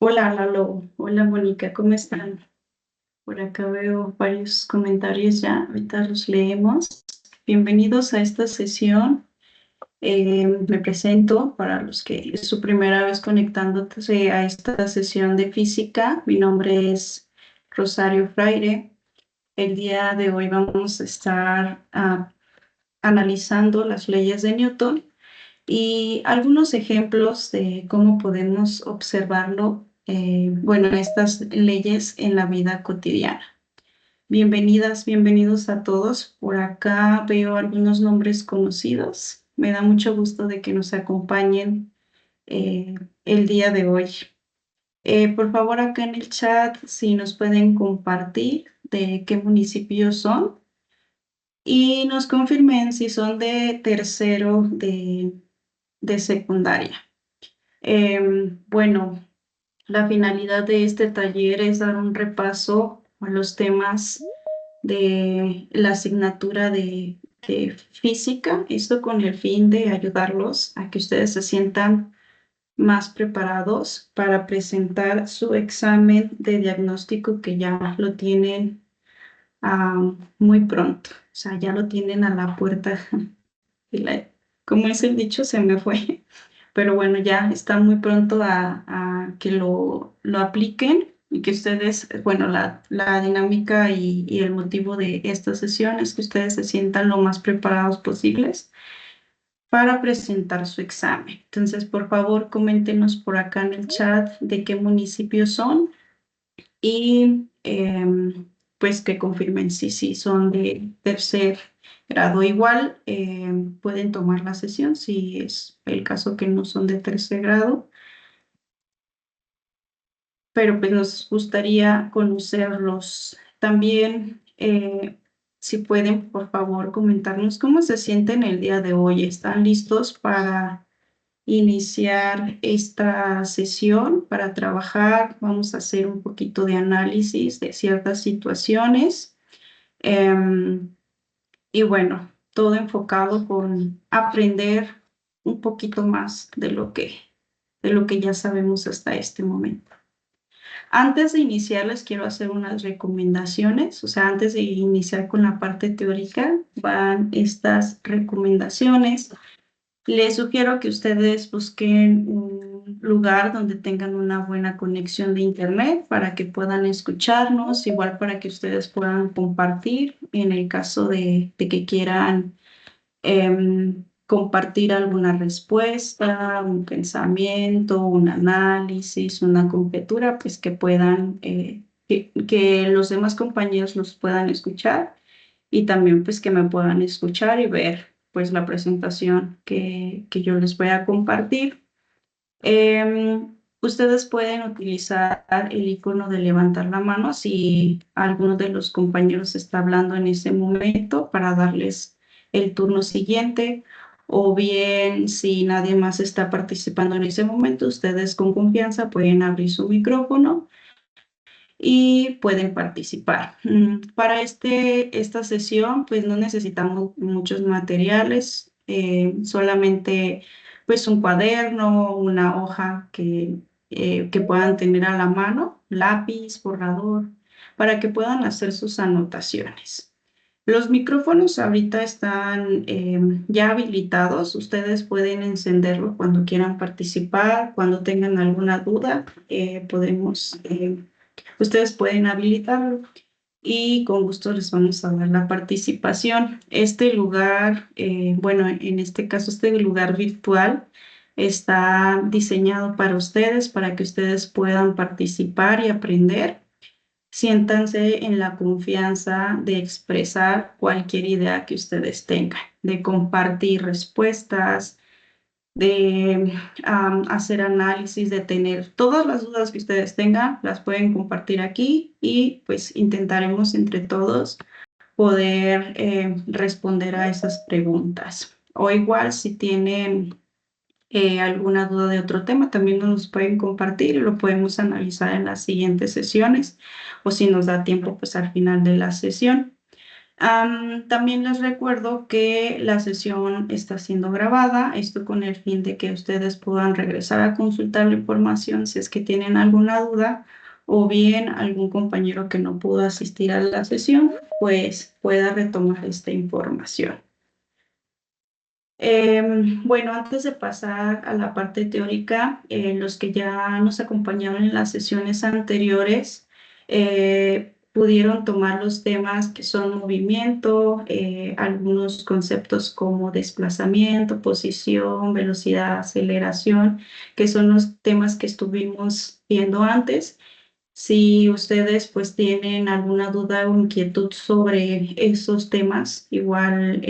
Hola Lalo, hola Mónica, ¿cómo están? Por acá veo varios comentarios ya, ahorita los leemos. Bienvenidos a esta sesión. Me presento para los que es su primera vez conectándose a esta sesión de física. Mi nombre es Rosario Fraire. El día de hoy vamos a estar analizando las leyes de Newton y algunos ejemplos de cómo podemos observarlo, estas leyes en la vida cotidiana. Bienvenidas, bienvenidos a todos. Por acá veo algunos nombres conocidos. Me da mucho gusto de que nos acompañen el día de hoy. Por favor, acá en el chat, si nos pueden compartir de qué municipios son y nos confirmen si son de tercero de secundaria. Bueno, la finalidad de este taller es dar un repaso a los temas de la asignatura de física, esto con el fin de ayudarlos a que ustedes se sientan más preparados para presentar su examen de diagnóstico que ya lo tienen muy pronto, o sea, ya lo tienen a la puerta. Y como es el dicho, se me fue. Pero bueno, ya está muy pronto a que lo apliquen y que ustedes, bueno, la dinámica y el motivo de esta sesión es que ustedes se sientan lo más preparados posibles para presentar su examen. Entonces, por favor, coméntenos por acá en el chat de qué municipios son y pues que confirmen si sí son de tercer grado. Igual pueden tomar la sesión si es el caso que no son de tercer grado, pero pues nos gustaría conocerlos. También, si pueden, por favor, comentarnos cómo se sienten el día de hoy. ¿Están listos para iniciar esta sesión para trabajar? Vamos a hacer un poquito de análisis de ciertas situaciones. Em, y bueno, todo enfocado con aprender un poquito más de lo que ya sabemos hasta este momento. Antes de iniciar, les quiero hacer unas recomendaciones, o sea, antes de iniciar con la parte teórica, van estas recomendaciones. Les sugiero que ustedes busquen un lugar donde tengan una buena conexión de internet para que puedan escucharnos, igual para que ustedes puedan compartir en el caso de que quieran compartir alguna respuesta, un pensamiento, un análisis, una conjetura, pues que puedan, que los demás compañeros los puedan escuchar y también pues que me puedan escuchar y ver pues la presentación que yo les voy a compartir. Ustedes pueden utilizar el icono de levantar la mano si alguno de los compañeros está hablando en ese momento para darles el turno siguiente, o bien si nadie más está participando en ese momento, ustedes con confianza pueden abrir su micrófono y pueden participar. Para esta sesión, pues no necesitamos muchos materiales, solamente pues un cuaderno, una hoja que puedan tener a la mano, lápiz, borrador, para que puedan hacer sus anotaciones. Los micrófonos ahorita están ya habilitados. Ustedes pueden encenderlo cuando quieran participar, cuando tengan alguna duda, ustedes pueden habilitarlo y con gusto les vamos a dar la participación. Este lugar, bueno, en este caso, este lugar virtual está diseñado para ustedes, para que ustedes puedan participar y aprender. Siéntanse en la confianza de expresar cualquier idea que ustedes tengan, de compartir respuestas, de hacer análisis, de tener todas las dudas que ustedes tengan, las pueden compartir aquí y pues intentaremos entre todos poder responder a esas preguntas. O igual si tienen alguna duda de otro tema, también nos los pueden compartir y lo podemos analizar en las siguientes sesiones o si nos da tiempo, pues al final de la sesión. También les recuerdo que la sesión está siendo grabada, esto con el fin de que ustedes puedan regresar a consultar la información si es que tienen alguna duda o bien algún compañero que no pudo asistir a la sesión, pues pueda retomar esta información. Bueno, antes de pasar a la parte teórica, los que ya nos acompañaron en las sesiones anteriores pudieron tomar los temas que son movimiento, algunos conceptos como desplazamiento, posición, velocidad, aceleración, que son los temas que estuvimos viendo antes. Si ustedes pues tienen alguna duda o inquietud sobre esos temas, igual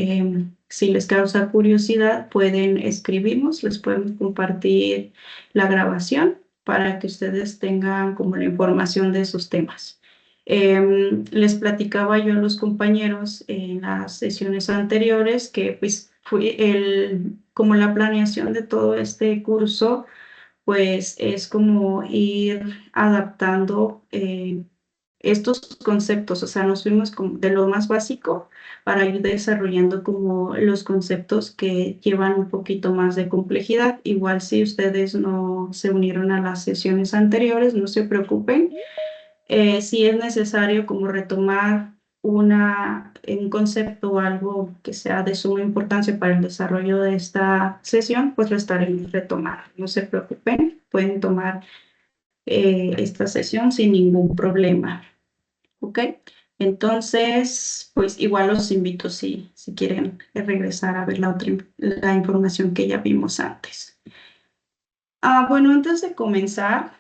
si les causa curiosidad pueden escribirnos, les podemos compartir la grabación para que ustedes tengan como la información de esos temas. Les platicaba yo a los compañeros en las sesiones anteriores que pues fue como la planeación de todo este curso pues es como ir adaptando estos conceptos, o sea, nos fuimos como de lo más básico para ir desarrollando como los conceptos que llevan un poquito más de complejidad. Igual si ustedes no se unieron a las sesiones anteriores, no se preocupen, si es necesario como retomar un concepto o algo que sea de suma importancia para el desarrollo de esta sesión, pues lo estaremos retomando. No se preocupen, pueden tomar esta sesión sin ningún problema. ¿Ok? Entonces, pues igual los invito si quieren regresar a ver la información que ya vimos antes. Bueno, antes de comenzar,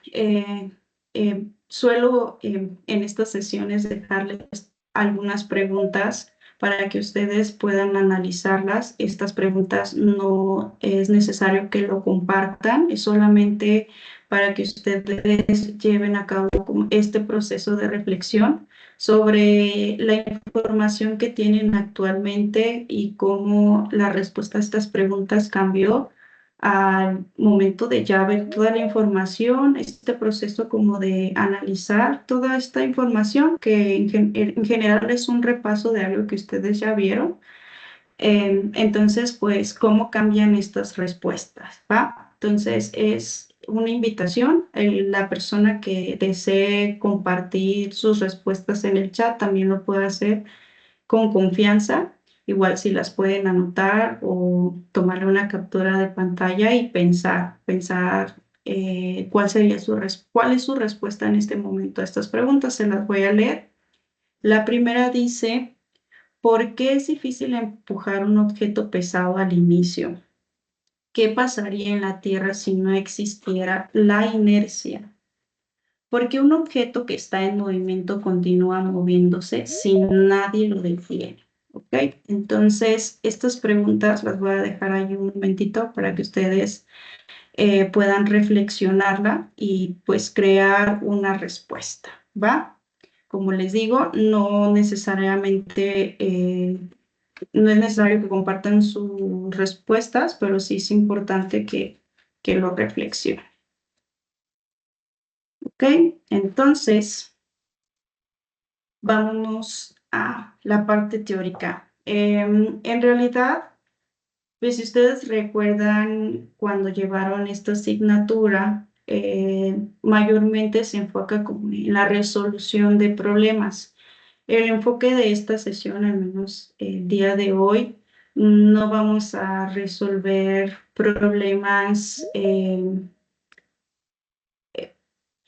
suelo en estas sesiones dejarles algunas preguntas para que ustedes puedan analizarlas. Estas preguntas no es necesario que lo compartan, es solamente para que ustedes lleven a cabo como este proceso de reflexión sobre la información que tienen actualmente y cómo la respuesta a estas preguntas cambió al momento de ya ver toda la información, este proceso como de analizar toda esta información, que en general es un repaso de algo que ustedes ya vieron. Entonces, pues, ¿cómo cambian estas respuestas? ¿Va? Entonces, es una invitación. La persona que desee compartir sus respuestas en el chat también lo puede hacer con confianza, igual si las pueden anotar o tomarle una captura de pantalla y pensar cuál es su respuesta en este momento a estas preguntas. Se las voy a leer. La primera dice, ¿por qué es difícil empujar un objeto pesado al inicio? ¿Qué pasaría en la Tierra si no existiera la inercia? ¿Por qué un objeto que está en movimiento continúa moviéndose si nadie lo detiene? ¿Ok? Entonces, estas preguntas las voy a dejar ahí un momentito para que ustedes puedan reflexionarla y pues crear una respuesta, ¿va? Como les digo, no es necesario que compartan sus respuestas, pero sí es importante que lo reflexionen. ¿Ok? Entonces, vámonos a la parte teórica. En realidad, pues si ustedes recuerdan cuando llevaron esta asignatura, mayormente se enfoca como en la resolución de problemas. El enfoque de esta sesión, al menos el día de hoy, no vamos a resolver problemas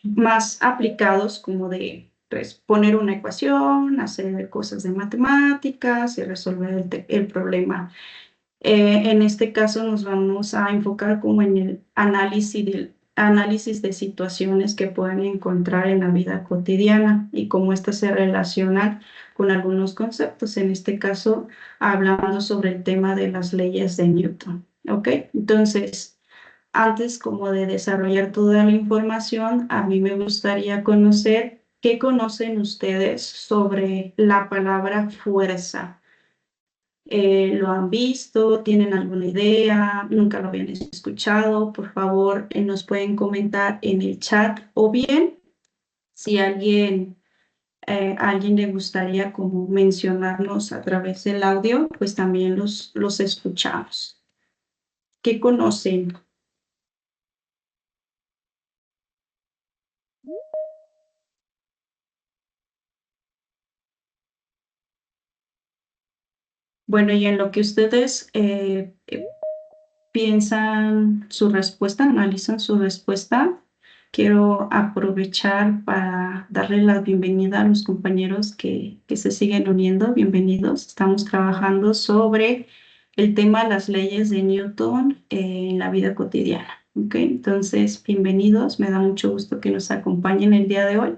más aplicados como de poner una ecuación, hacer cosas de matemáticas y resolver el problema. En este caso nos vamos a enfocar como en el análisis de situaciones que pueden encontrar en la vida cotidiana y cómo éstas se relacionan con algunos conceptos. En este caso, hablando sobre el tema de las leyes de Newton. ¿Ok? Entonces, antes como de desarrollar toda la información, a mí me gustaría conocer qué conocen ustedes sobre la palabra fuerza. ¿Lo han visto? ¿Tienen alguna idea? ¿Nunca lo habían escuchado? Por favor, nos pueden comentar en el chat o bien si alguien a alguien le gustaría como mencionarnos a través del audio, pues también los escuchamos. ¿Qué conocen? Bueno, y en lo que ustedes piensan su respuesta, analizan su respuesta, quiero aprovechar para darle la bienvenida a los compañeros que se siguen uniendo. Bienvenidos. Estamos trabajando sobre el tema de las leyes de Newton en la vida cotidiana. ¿Ok? Entonces, bienvenidos. Me da mucho gusto que nos acompañen el día de hoy.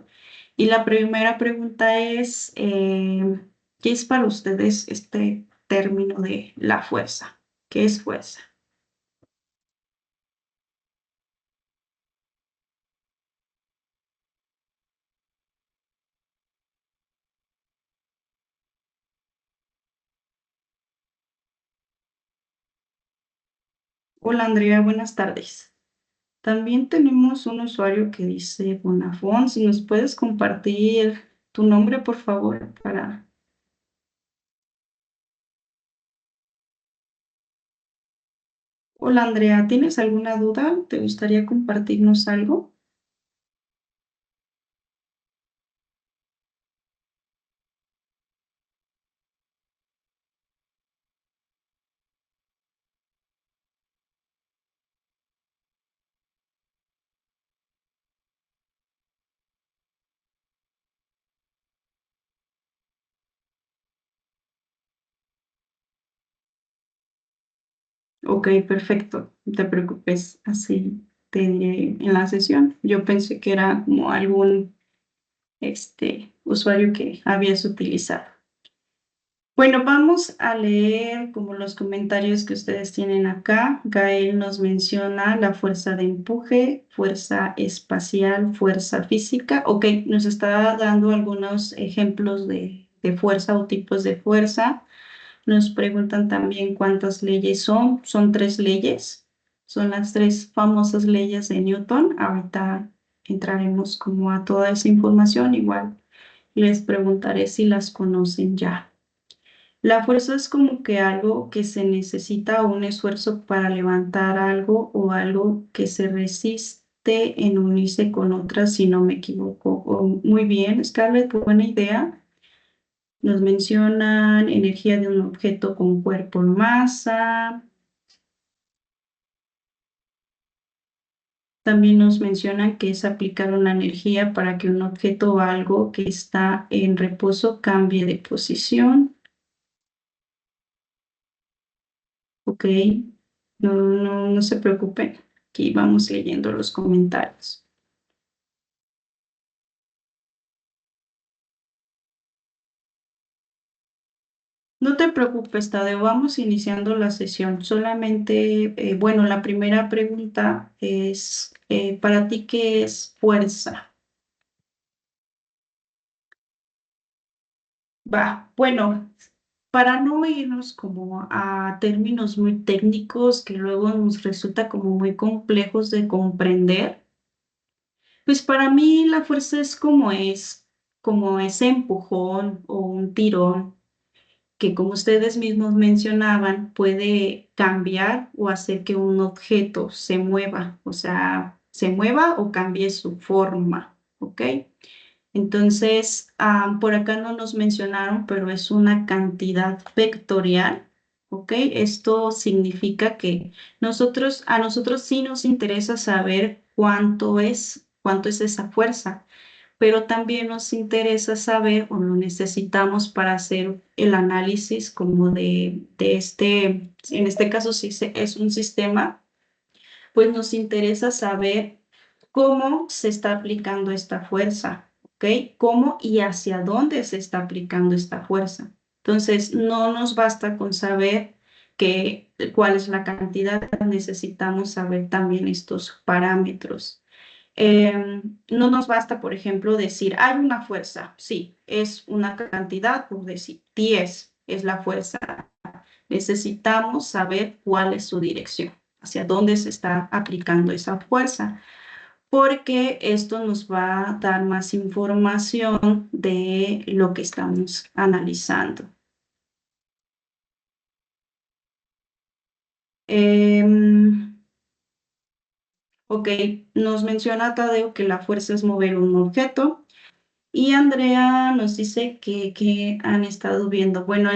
Y la primera pregunta es, ¿qué es para ustedes este término de la fuerza? ¿Qué es fuerza? Hola Andrea, buenas tardes. También tenemos un usuario que dice Bonafón. Si nos puedes compartir tu nombre, por favor, para... Hola Andrea, ¿tienes alguna duda? ¿Te gustaría compartirnos algo? Ok, perfecto. No te preocupes, así te diré en la sesión. Yo pensé que era como algún usuario que habías utilizado. Bueno, vamos a leer como los comentarios que ustedes tienen acá. Gael nos menciona la fuerza de empuje, fuerza espacial, fuerza física. Ok, nos está dando algunos ejemplos de fuerza o tipos de fuerza. Nos preguntan también cuántas leyes son. Son tres leyes. Son las tres famosas leyes de Newton. Ahorita entraremos como a toda esa información. Igual les preguntaré si las conocen ya. La fuerza es como que algo que se necesita un esfuerzo para levantar algo o algo que se resiste en unirse con otras, si no me equivoco. Muy bien, Scarlett, buena idea. Nos mencionan energía de un objeto con cuerpo en masa. También nos mencionan que es aplicar una energía para que un objeto o algo que está en reposo cambie de posición. Ok, no se preocupen. Aquí vamos leyendo los comentarios. No te preocupes, Tadeo, vamos iniciando la sesión. Solamente, bueno, la primera pregunta es, ¿para ti qué es fuerza? Va, bueno, para no irnos como a términos muy técnicos que luego nos resulta como muy complejos de comprender, pues para mí la fuerza es como ese empujón o un tirón que como ustedes mismos mencionaban, puede cambiar o hacer que un objeto se mueva, o sea, se mueva o cambie su forma, ¿ok? Entonces, por acá no nos mencionaron, pero es una cantidad vectorial, ¿ok? Esto significa que a nosotros sí nos interesa saber cuánto es esa fuerza, pero también nos interesa saber o lo necesitamos para hacer el análisis como de en este caso si es un sistema, pues nos interesa saber cómo se está aplicando esta fuerza, ¿ok? ¿Cómo y hacia dónde se está aplicando esta fuerza? Entonces, no nos basta con saber cuál es la cantidad, necesitamos saber también estos parámetros. No nos basta, por ejemplo, decir, hay una fuerza, sí, es una cantidad, por decir, 10 es la fuerza. Necesitamos saber cuál es su dirección, hacia dónde se está aplicando esa fuerza. porque esto nos va a dar más información de lo que estamos analizando. Em, ok, nos menciona Tadeo que la fuerza es mover un objeto. Y Andrea nos dice que han estado viendo. Bueno,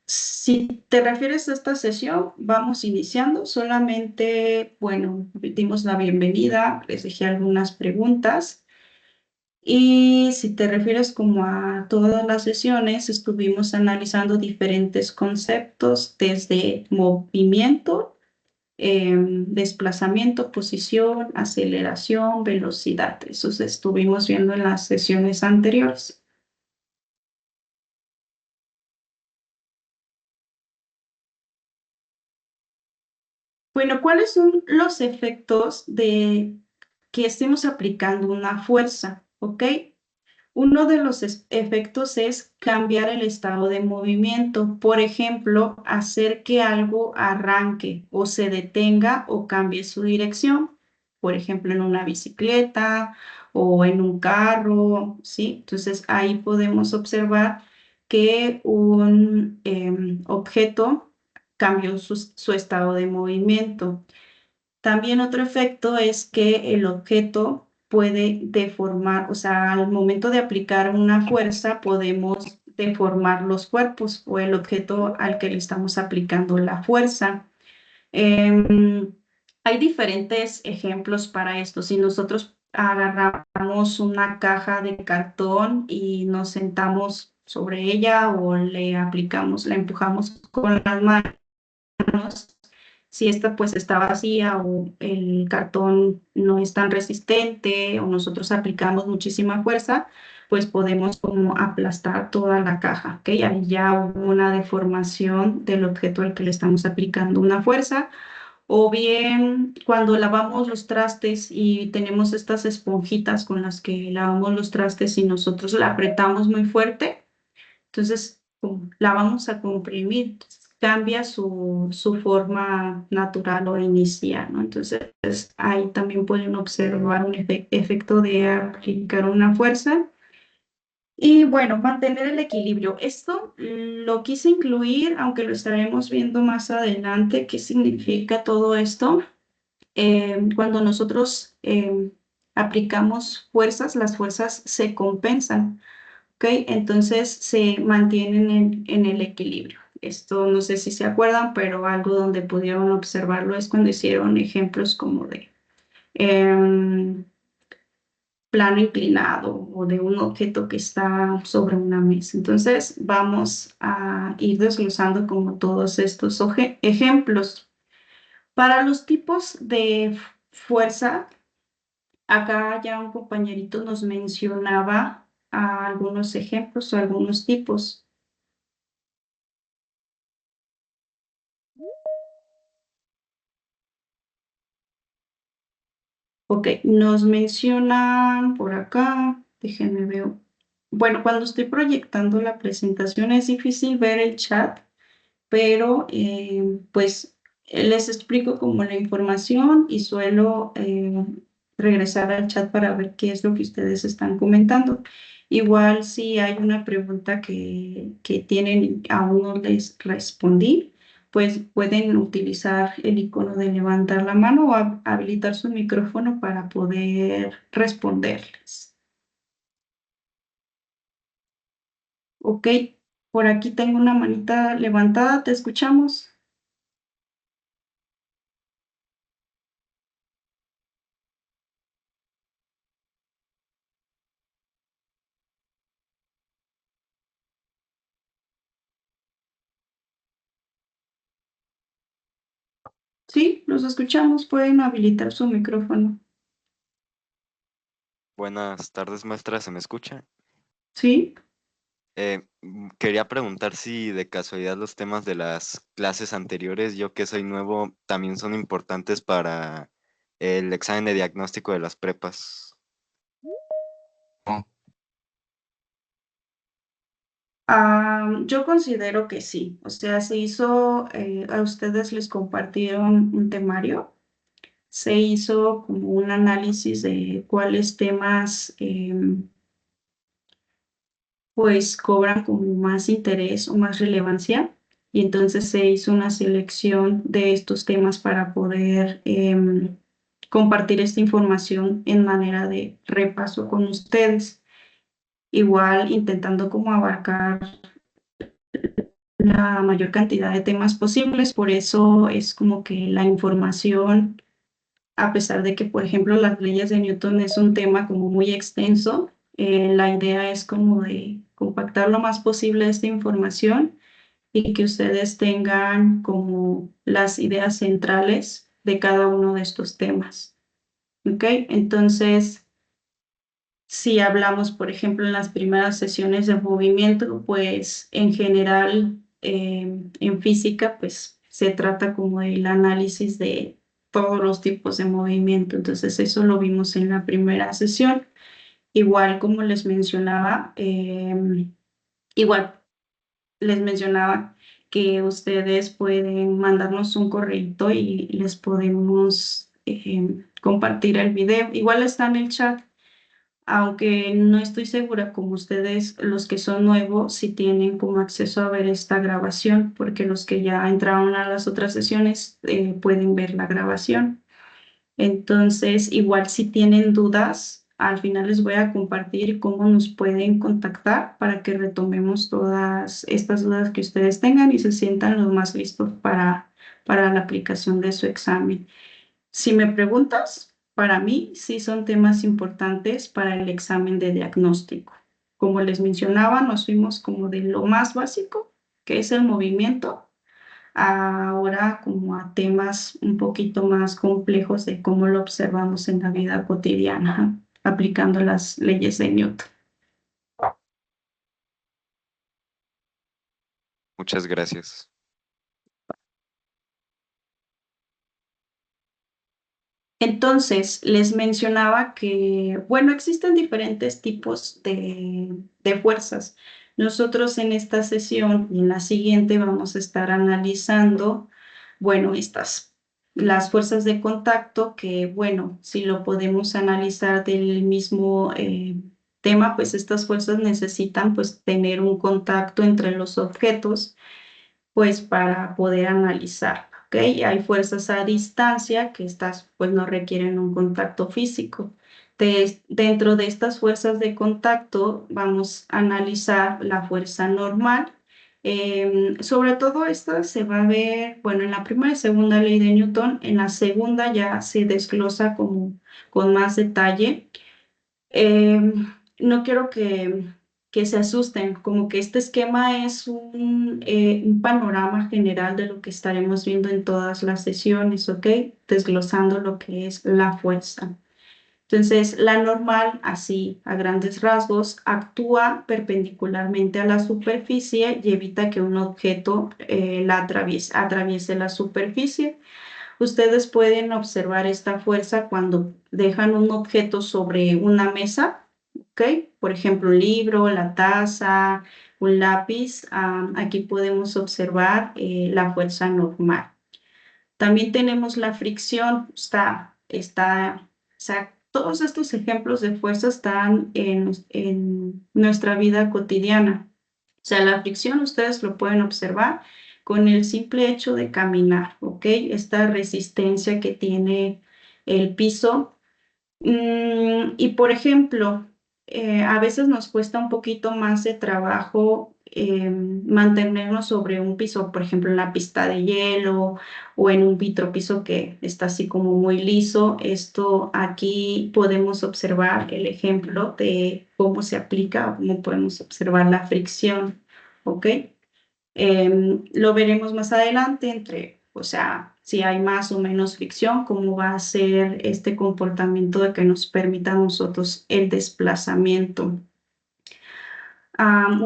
si te refieres a esta sesión, vamos iniciando. Solamente, bueno, dimos la bienvenida, les dejé algunas preguntas. Y si te refieres como a todas las sesiones, estuvimos analizando diferentes conceptos desde movimiento, desplazamiento, posición, aceleración, velocidad. Eso estuvimos viendo en las sesiones anteriores. Bueno, ¿cuáles son los efectos de que estemos aplicando una fuerza? ¿Ok? Uno de los efectos es cambiar el estado de movimiento. Por ejemplo, hacer que algo arranque o se detenga o cambie su dirección. Por ejemplo, en una bicicleta o en un carro, ¿sí? Entonces ahí podemos observar que un objeto cambió su estado de movimiento. También otro efecto es que el objeto puede deformar, o sea, al momento de aplicar una fuerza podemos deformar los cuerpos o el objeto al que le estamos aplicando la fuerza. Em, Hay diferentes ejemplos para esto. Si nosotros agarramos una caja de cartón y nos sentamos sobre ella o le aplicamos, la empujamos con las manos, si esta pues está vacía o el cartón no es tan resistente o nosotros aplicamos muchísima fuerza, pues podemos como aplastar toda la caja, ¿ok? Ahí ya hubo una deformación del objeto al que le estamos aplicando una fuerza. O bien cuando lavamos los trastes y tenemos estas esponjitas con las que lavamos los trastes y nosotros la apretamos muy fuerte, entonces, la vamos a comprimir, cambia su forma natural o inicial, ¿no? Entonces, ahí también pueden observar un efecto de aplicar una fuerza. Y bueno, mantener el equilibrio. Esto lo quise incluir, aunque lo estaremos viendo más adelante, qué significa todo esto. Cuando nosotros aplicamos fuerzas, las fuerzas se compensan. ¿Ok? Entonces se mantienen en el equilibrio. Esto no sé si se acuerdan, pero algo donde pudieron observarlo es cuando hicieron ejemplos como de em, plano inclinado o de un objeto que está sobre una mesa. Entonces vamos a ir desglosando como todos estos ejemplos. Para los tipos de fuerza, acá ya un compañerito nos mencionaba algunos ejemplos o algunos tipos. Ok, nos mencionan por acá, déjenme ver. Bueno, cuando estoy proyectando la presentación es difícil ver el chat, pero pues les explico como la información y suelo regresar al chat para ver qué es lo que ustedes están comentando. Igual si hay una pregunta que tienen y aún no les respondí, pues pueden utilizar el icono de levantar la mano o habilitar su micrófono para poder responderles. Ok, por aquí tengo una manita levantada, ¿te escuchamos? Sí, los escuchamos, pueden habilitar su micrófono. Buenas tardes, maestra, ¿se me escucha? Sí, Quería preguntar si de casualidad los temas de las clases anteriores, yo que soy nuevo, también son importantes para el examen de diagnóstico de las prepas. yo considero que sí. O sea, se hizo, a ustedes les compartieron un temario. se hizo como un análisis de cuáles temas pues cobran como más interés o más relevancia. Y entonces se hizo una selección de estos temas para poder compartir esta información en manera de repaso con ustedes. Igual intentando como abarcar la mayor cantidad de temas posibles, por eso es como que la información, a pesar de que, por ejemplo, las leyes de Newton es un tema como muy extenso, la idea es como de compactar lo más posible esta información y que ustedes tengan como las ideas centrales de cada uno de estos temas. ¿Ok? Entonces, si hablamos, por ejemplo, en las primeras sesiones de movimiento, pues en general en física, pues se trata como del análisis de todos los tipos de movimiento. Entonces, eso lo vimos en la primera sesión. Igual como igual les mencionaba que ustedes pueden mandarnos un correo y les podemos compartir el video. Igual está en el chat, aunque no estoy segura como ustedes, los que son nuevos, si tienen como acceso a ver esta grabación, porque los que ya entraron a las otras sesiones pueden ver la grabación. Entonces, igual si tienen dudas, al final les voy a compartir cómo nos pueden contactar para que retomemos todas estas dudas que ustedes tengan y se sientan lo más listos para la aplicación de su examen. Si me preguntas, para mí sí son temas importantes para el examen de diagnóstico. Como les mencionaba, nos fuimos como de lo más básico, que es el movimiento, ahora como a temas un poquito más complejos de cómo lo observamos en la vida cotidiana, aplicando las leyes de Newton. Muchas gracias. Entonces, les mencionaba que, bueno, existen diferentes tipos de fuerzas. Nosotros en esta sesión y en la siguiente vamos a estar analizando, bueno, las fuerzas de contacto, que, bueno, si lo podemos analizar del mismo tema, pues estas fuerzas necesitan, pues, tener un contacto entre los objetos pues para poder analizar, ¿ok? Hay fuerzas a distancia que estas pues no requieren un contacto físico. Dentro de estas fuerzas de contacto vamos a analizar la fuerza normal. Sobre todo esta se va a ver, bueno, en la primera y segunda ley de Newton, en la segunda ya se desglosa como con más detalle. No quiero que se asusten, como que este esquema es un panorama general de lo que estaremos viendo en todas las sesiones, ¿ok? Desglosando lo que es la fuerza. Entonces, la normal, así a grandes rasgos, actúa perpendicularmente a la superficie y evita que un objeto atraviese la superficie. Ustedes pueden observar esta fuerza cuando dejan un objeto sobre una mesa, ¿ok? Por ejemplo, un libro, la taza, un lápiz. Aquí podemos observar la fuerza normal. También tenemos la fricción. O sea, todos estos ejemplos de fuerza están en nuestra vida cotidiana. O sea, la fricción ustedes lo pueden observar con el simple hecho de caminar, ¿ok? Esta resistencia que tiene el piso. Y por ejemplo, a veces nos cuesta un poquito más de trabajo mantenernos sobre un piso, por ejemplo, en la pista de hielo o en un vitropiso que está así como muy liso. Esto aquí podemos observar el ejemplo de cómo se aplica o cómo podemos observar la fricción, ¿ok? Lo veremos más adelante o sea, si hay más o menos fricción, cómo va a ser este comportamiento de que nos permita a nosotros el desplazamiento.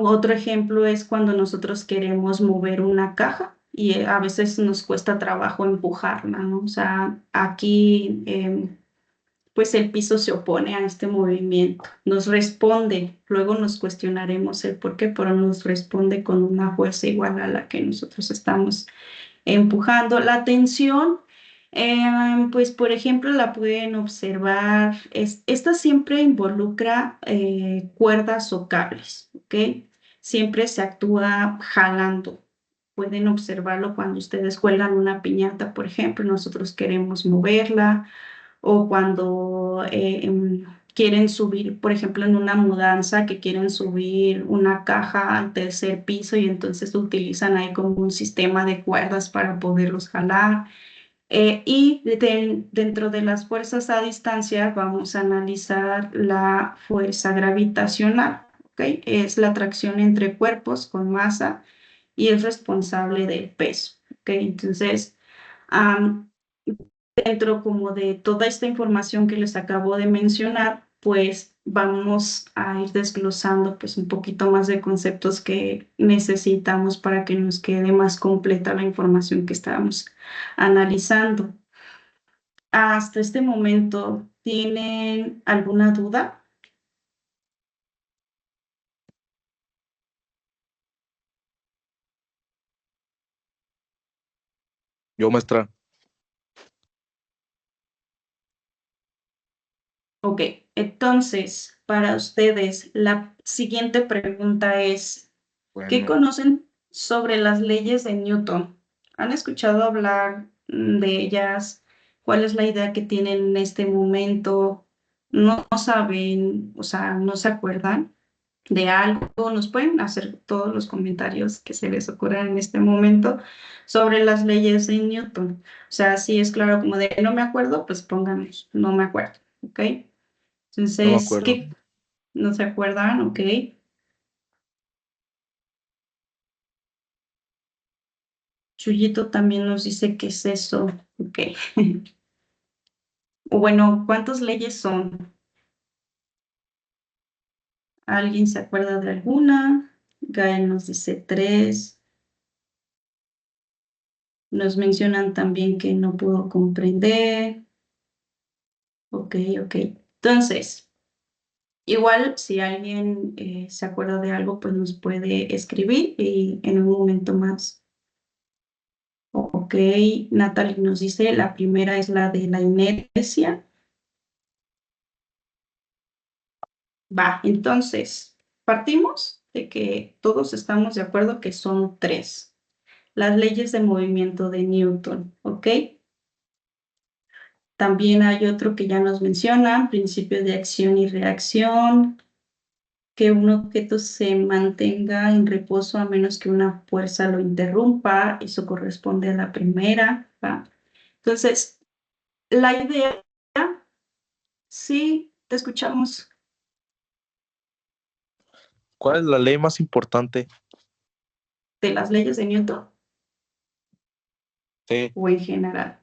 Otro ejemplo es cuando nosotros queremos mover una caja y a veces nos cuesta trabajo empujarla, ¿no? O sea, aquí pues el piso se opone a este movimiento, nos responde, luego nos cuestionaremos el por qué, pero nos responde con una fuerza igual a la que nosotros estamos empujando. La tensión Pues, por ejemplo, la pueden observar. Esta siempre involucra cuerdas o cables, ¿ok? Siempre se actúa jalando. Pueden observarlo cuando ustedes cuelgan una piñata, por ejemplo, nosotros queremos moverla o cuando quieren subir, por ejemplo, en una mudanza que quieren subir una caja al tercer piso y entonces utilizan ahí como un sistema de cuerdas para poderlos jalar. Dentro de las fuerzas a distancia vamos a analizar la fuerza gravitacional, ¿ok? Es la atracción entre cuerpos con masa y es responsable del peso, ¿ok? Entonces, am, dentro como de toda esta información que les acabo de mencionar, pues vamos a ir desglosando pues un poquito más de conceptos que necesitamos para que nos quede más completa la información que estábamos analizando. Hasta este momento, ¿tienen alguna duda? Yo, maestra. Ok, entonces, para ustedes, la siguiente pregunta es, ¿qué Bueno, conocen sobre las leyes de Newton? ¿Han escuchado hablar de ellas? ¿Cuál es la idea que tienen en este momento? ¿No saben, o sea, no se acuerdan de algo? Nos pueden hacer todos los comentarios que se les ocurran en este momento sobre las leyes de Newton. O sea, si es claro como de no me acuerdo, pues pónganos, no me acuerdo, ¿ok? no me Entonces, acuerdo. ¿qué? ¿No se acuerdan? ¿Ok? Chuyito también nos dice qué es eso. Ok. O bueno, ¿cuántas leyes son? ¿Alguien se acuerda de alguna? Gael nos dice tres. Nos mencionan también que no pudo comprender. Ok, ok. Entonces, igual si alguien se acuerda de algo, pues nos puede escribir y en un momento más. Ok, Natalie nos dice, la primera es la de la inercia. Va, entonces, partimos de que todos estamos de acuerdo que son tres. Las leyes de movimiento de Newton, ¿ok? También hay otro que ya nos menciona, principio de acción y reacción, que un objeto se mantenga en reposo a menos que una fuerza lo interrumpa, eso corresponde a la primera, ¿va? Entonces, la idea, sí, te escuchamos, ¿Cuál es la ley más importante? de las leyes de Newton Sí. o en general.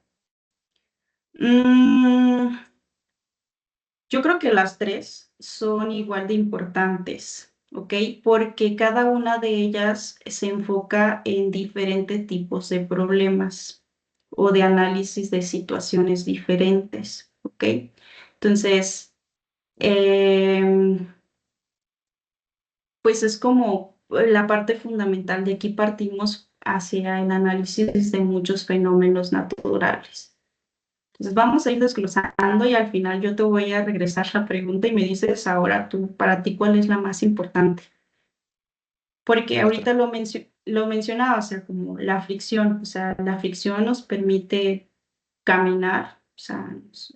Mm, yo creo que las tres son igual de importantes, ¿ok? Porque cada una de ellas se enfoca en diferentes tipos de problemas o de análisis de situaciones diferentes, ¿ok? Entonces, em, pues es como la parte fundamental de aquí partimos hacia el análisis de muchos fenómenos naturales. Entonces vamos a ir desglosando y al final yo te voy a regresar la pregunta y me dices ahora tú, para ti, ¿cuál es la más importante? Porque Maestra. ahorita lo mencionaba, o sea, como la fricción, o sea, la fricción nos permite caminar, o sea,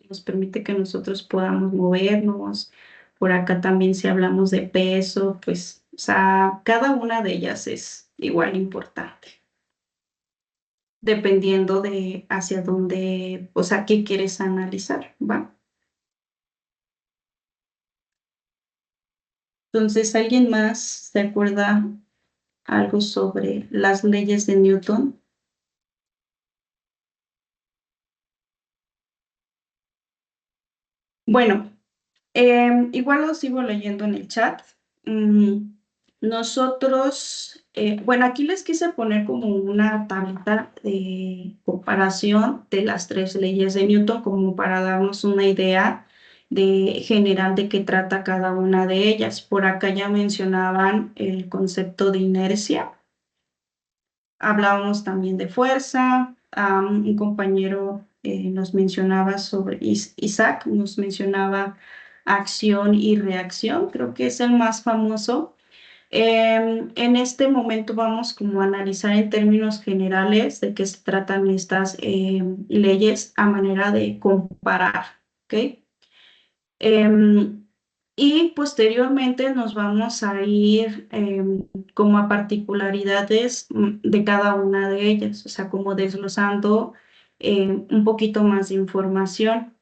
nos permite que nosotros podamos movernos. Por acá también si hablamos de peso, pues, o sea, cada una de ellas es igual importante, dependiendo de hacia dónde, o sea, qué quieres analizar, ¿va? Entonces, ¿alguien más se acuerda algo sobre las leyes de Newton? Bueno, igual lo sigo leyendo en el chat. Mm, nosotros, bueno, aquí les quise poner como una tablita de comparación de las tres leyes de Newton, como para darnos una idea de general de qué trata cada una de ellas. Por acá ya mencionaban el concepto de inercia. Hablábamos también de fuerza. Un compañero nos mencionaba sobre, Isaac nos mencionaba acción y reacción, creo que es el más famoso. En este momento vamos como a analizar en términos generales de qué se tratan estas leyes a manera de comparar, ¿ok? Em, y posteriormente nos vamos a ir como a particularidades de cada una de ellas, o sea, como desglosando un poquito más de información.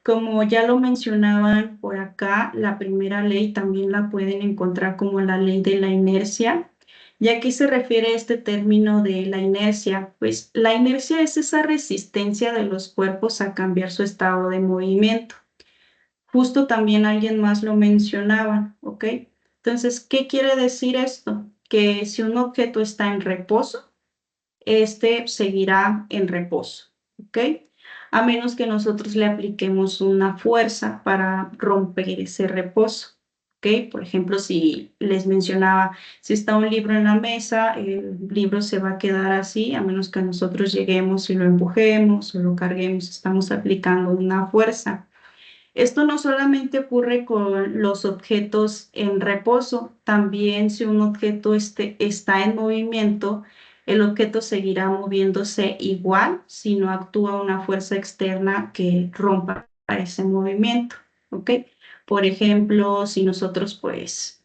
Como ya lo mencionaban por acá, la primera ley también la pueden encontrar como la ley de la inercia. ¿Y a qué se refiere este término de la inercia? Pues la inercia es esa resistencia de los cuerpos a cambiar su estado de movimiento. Justo también alguien más lo mencionaba, ¿ok? Entonces, ¿qué quiere decir esto? Que si un objeto está en reposo, este seguirá en reposo, ¿ok? A menos que nosotros le apliquemos una fuerza para romper ese reposo, ¿ok? Por ejemplo, si les mencionaba, si está un libro en la mesa, el libro se va a quedar así, a menos que nosotros lleguemos y lo empujemos o lo carguemos, estamos aplicando una fuerza. Esto no solamente ocurre con los objetos en reposo, también si un objeto está en movimiento, el objeto seguirá moviéndose igual si no actúa una fuerza externa que rompa ese movimiento, ¿ok? Por ejemplo, si nosotros pues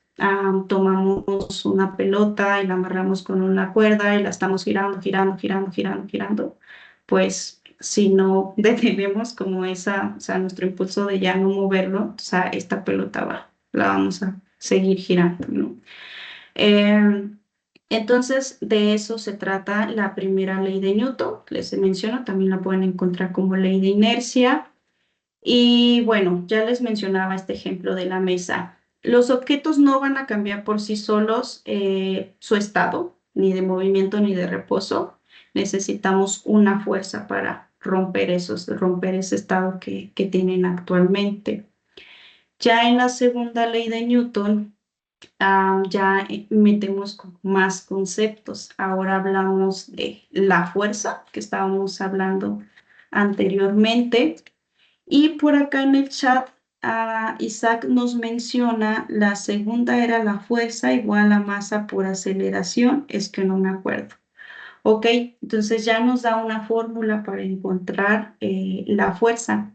tomamos una pelota y la amarramos con una cuerda y la estamos girando, girando, girando, girando, girando, pues si no detenemos como esa, o sea, nuestro impulso de ya no moverlo, o sea, esta pelota la vamos a seguir girando, ¿no? Eh, entonces, de eso se trata la primera ley de Newton, les menciono, también la pueden encontrar como ley de inercia. Y bueno, ya les mencionaba este ejemplo de la mesa. Los objetos no van a cambiar por sí solos su estado, ni de movimiento ni de reposo. Necesitamos una fuerza para romper romper ese estado que tienen actualmente. Ya en la segunda ley de Newton, ya metemos más conceptos. Ahora hablamos de la fuerza que estábamos hablando anteriormente. Y por acá en el chat, Isaac nos menciona la segunda era la fuerza igual a masa por aceleración, es que no me acuerdo. Ok, entonces ya nos da una fórmula para encontrar la fuerza.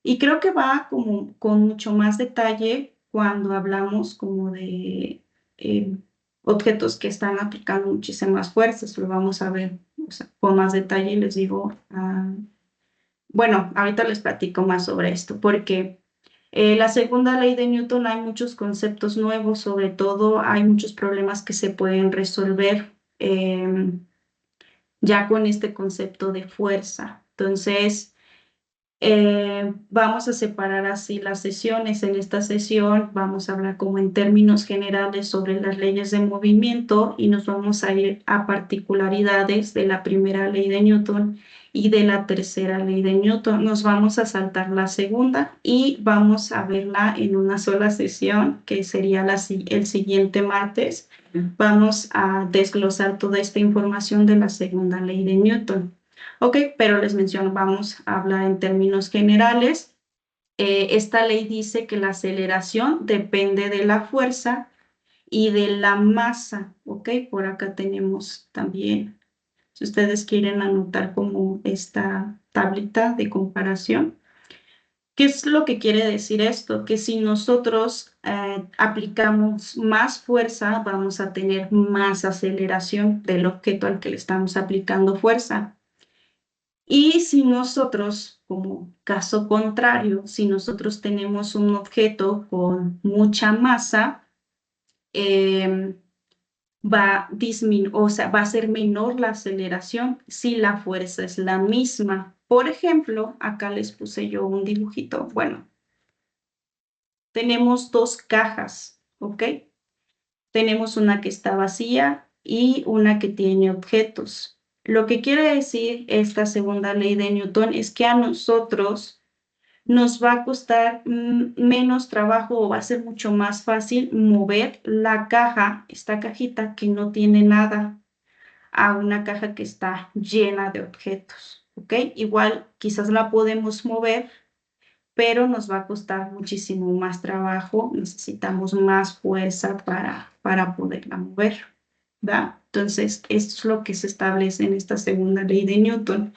Y creo que va como con mucho más detalle cuando hablamos como de eh, objetos que están aplicando muchísimas fuerzas. Lo vamos a ver, o sea, con más detalle, les digo. Bueno, ahorita les platico más sobre esto, porque la segunda ley de Newton hay muchos conceptos nuevos, sobre todo hay muchos problemas que se pueden resolver ya con este concepto de fuerza. Entonces, vamos a separar así las sesiones. En esta sesión vamos a hablar como en términos generales sobre las leyes de movimiento y nos vamos a ir a particularidades de la primera ley de Newton y de la tercera ley de Newton. Nos vamos a saltar la segunda y vamos a verla en una sola sesión, que sería el siguiente martes. Vamos a desglosar toda esta información de la segunda ley de Newton. Ok, pero les menciono, vamos a hablar en términos generales. Esta ley dice que la aceleración depende de la fuerza y de la masa. Ok, por acá tenemos también, si ustedes quieren anotar como esta tablita de comparación. ¿Qué es lo que quiere decir esto? Que si nosotros aplicamos más fuerza, vamos a tener más aceleración del objeto al que le estamos aplicando fuerza. Y si nosotros, como caso contrario, si nosotros tenemos un objeto con mucha masa, o sea, va a ser menor la aceleración si la fuerza es la misma. Por ejemplo, acá les puse yo un dibujito. Bueno, tenemos dos cajas, ¿ok? Tenemos una que está vacía y una que tiene objetos. Lo que quiere decir esta segunda ley de Newton es que a nosotros nos va a costar menos trabajo o va a ser mucho más fácil mover la caja, esta cajita que no tiene nada, a una caja que está llena de objetos. ¿ok? Igual quizás la podemos mover, pero nos va a costar muchísimo más trabajo, necesitamos más fuerza para poderla mover, ¿va? Entonces, esto es lo que se establece en esta segunda ley de Newton.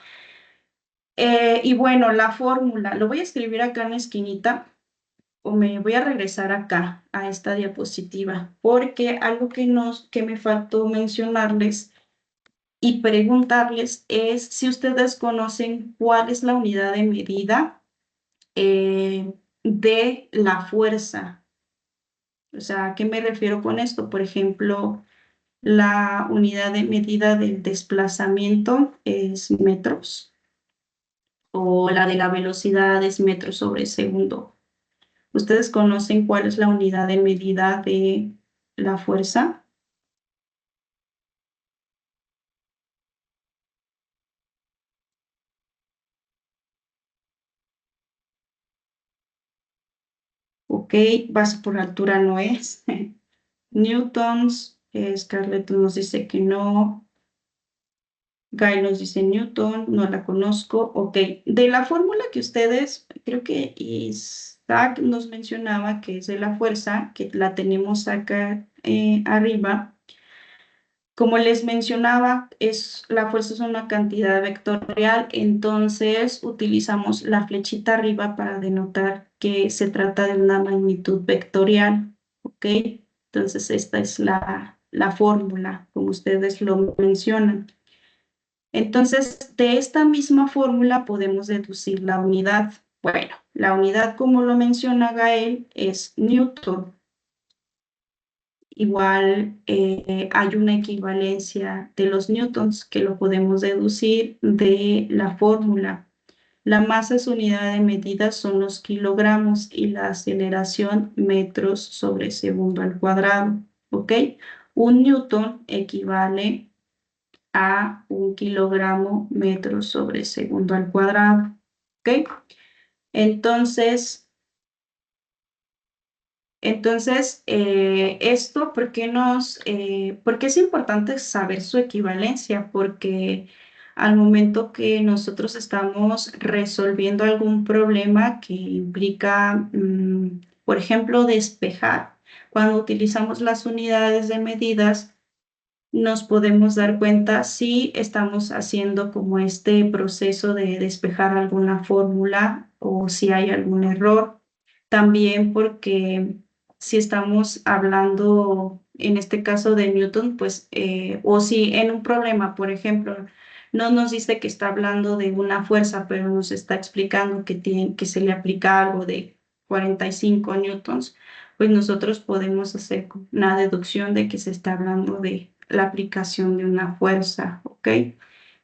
Y bueno, la fórmula, lo voy a escribir acá en la esquinita o me voy a regresar acá a esta diapositiva, porque algo que me faltó mencionarles y preguntarles es si ustedes conocen cuál es la unidad de medida de la fuerza. O sea, ¿a qué me refiero con esto? Por ejemplo, la unidad de medida del desplazamiento es metros o la de la velocidad es metros sobre segundo. ¿Ustedes conocen cuál es la unidad de medida de la fuerza? Ok, base por altura no es. Newtons, Scarlett nos dice que no. Guy nos dice Newton, no la conozco. Ok, de la fórmula que ustedes, creo que Isaac nos mencionaba que es de la fuerza, que la tenemos acá arriba. Como les mencionaba, la fuerza es una cantidad vectorial, entonces utilizamos la flechita arriba para denotar que se trata de una magnitud vectorial, ¿ok? Entonces esta es la fórmula, como ustedes lo mencionan. Entonces, de esta misma fórmula podemos deducir la unidad. Bueno, la unidad, como lo menciona Gael, es Newton. Igual hay una equivalencia de los newtons que lo podemos deducir de la fórmula. La masa, su unidad de medida son los kilogramos y la aceleración metros sobre segundo al cuadrado. ¿Ok? Un newton equivale a un kilogramo metros sobre segundo al cuadrado. ¿Ok? Entonces, esto, ¿por qué es importante saber su equivalencia? Porque al momento que nosotros estamos resolviendo algún problema que implica, por ejemplo, despejar, cuando utilizamos las unidades de medidas, nos podemos dar cuenta si estamos haciendo como este proceso de despejar alguna fórmula o si hay algún error. También porque si estamos hablando, en este caso de Newton, pues, o si en un problema, por ejemplo, no nos dice que está hablando de una fuerza, pero nos está explicando que se le aplica algo de 45 newtons, pues nosotros podemos hacer una deducción de que se está hablando de la aplicación de una fuerza, ¿ok?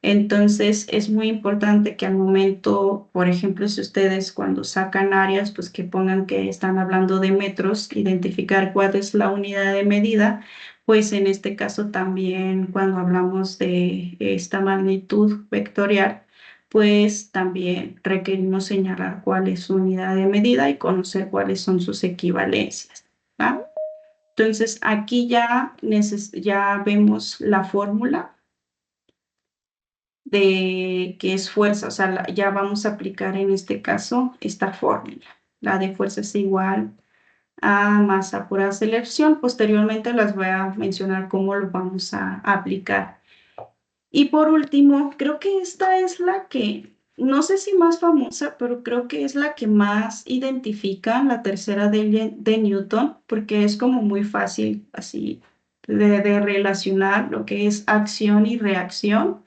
Entonces es muy importante que al momento, por ejemplo, si ustedes cuando sacan áreas, pues que pongan que están hablando de metros, identificar cuál es la unidad de medida, pues en este caso también cuando hablamos de esta magnitud vectorial, pues también requerimos señalar cuál es su unidad de medida y conocer cuáles son sus equivalencias, ¿va? Entonces aquí ya vemos la fórmula de que es fuerza, o sea, ya vamos a aplicar en este caso esta fórmula. La de fuerza es igual a masa por aceleración. Posteriormente las voy a mencionar cómo lo vamos a aplicar. Y por último, creo que esta es la que, no sé si más famosa, pero creo que es la que más identifica la tercera de Newton, porque es como muy fácil así de relacionar lo que es acción y reacción.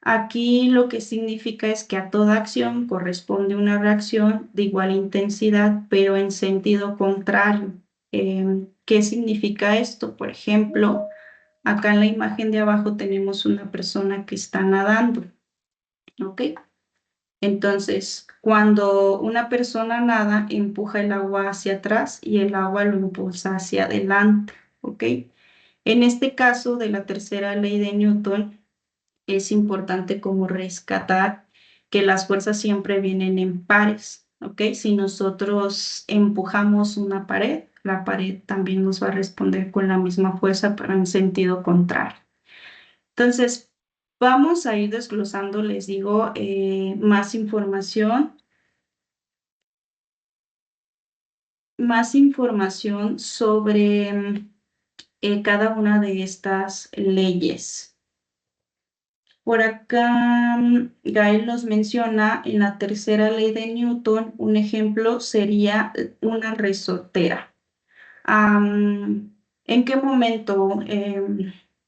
Aquí lo que significa es que a toda acción corresponde una reacción de igual intensidad, pero en sentido contrario. ¿Qué significa esto? Por ejemplo, acá en la imagen de abajo tenemos una persona que está nadando, ¿ok? Entonces, cuando una persona nada, empuja el agua hacia atrás y el agua lo impulsa hacia adelante, ¿ok? En este caso de la tercera ley de Newton, es importante como rescatar que las fuerzas siempre vienen en pares, ¿ok? Si nosotros empujamos una pared, la pared también nos va a responder con la misma fuerza, pero en sentido contrario. Entonces, Vamos a ir desglosando, les digo, más información sobre cada una de estas leyes. Por acá, Gael nos menciona en la tercera ley de Newton, un ejemplo sería una resortera. ¿En qué momento,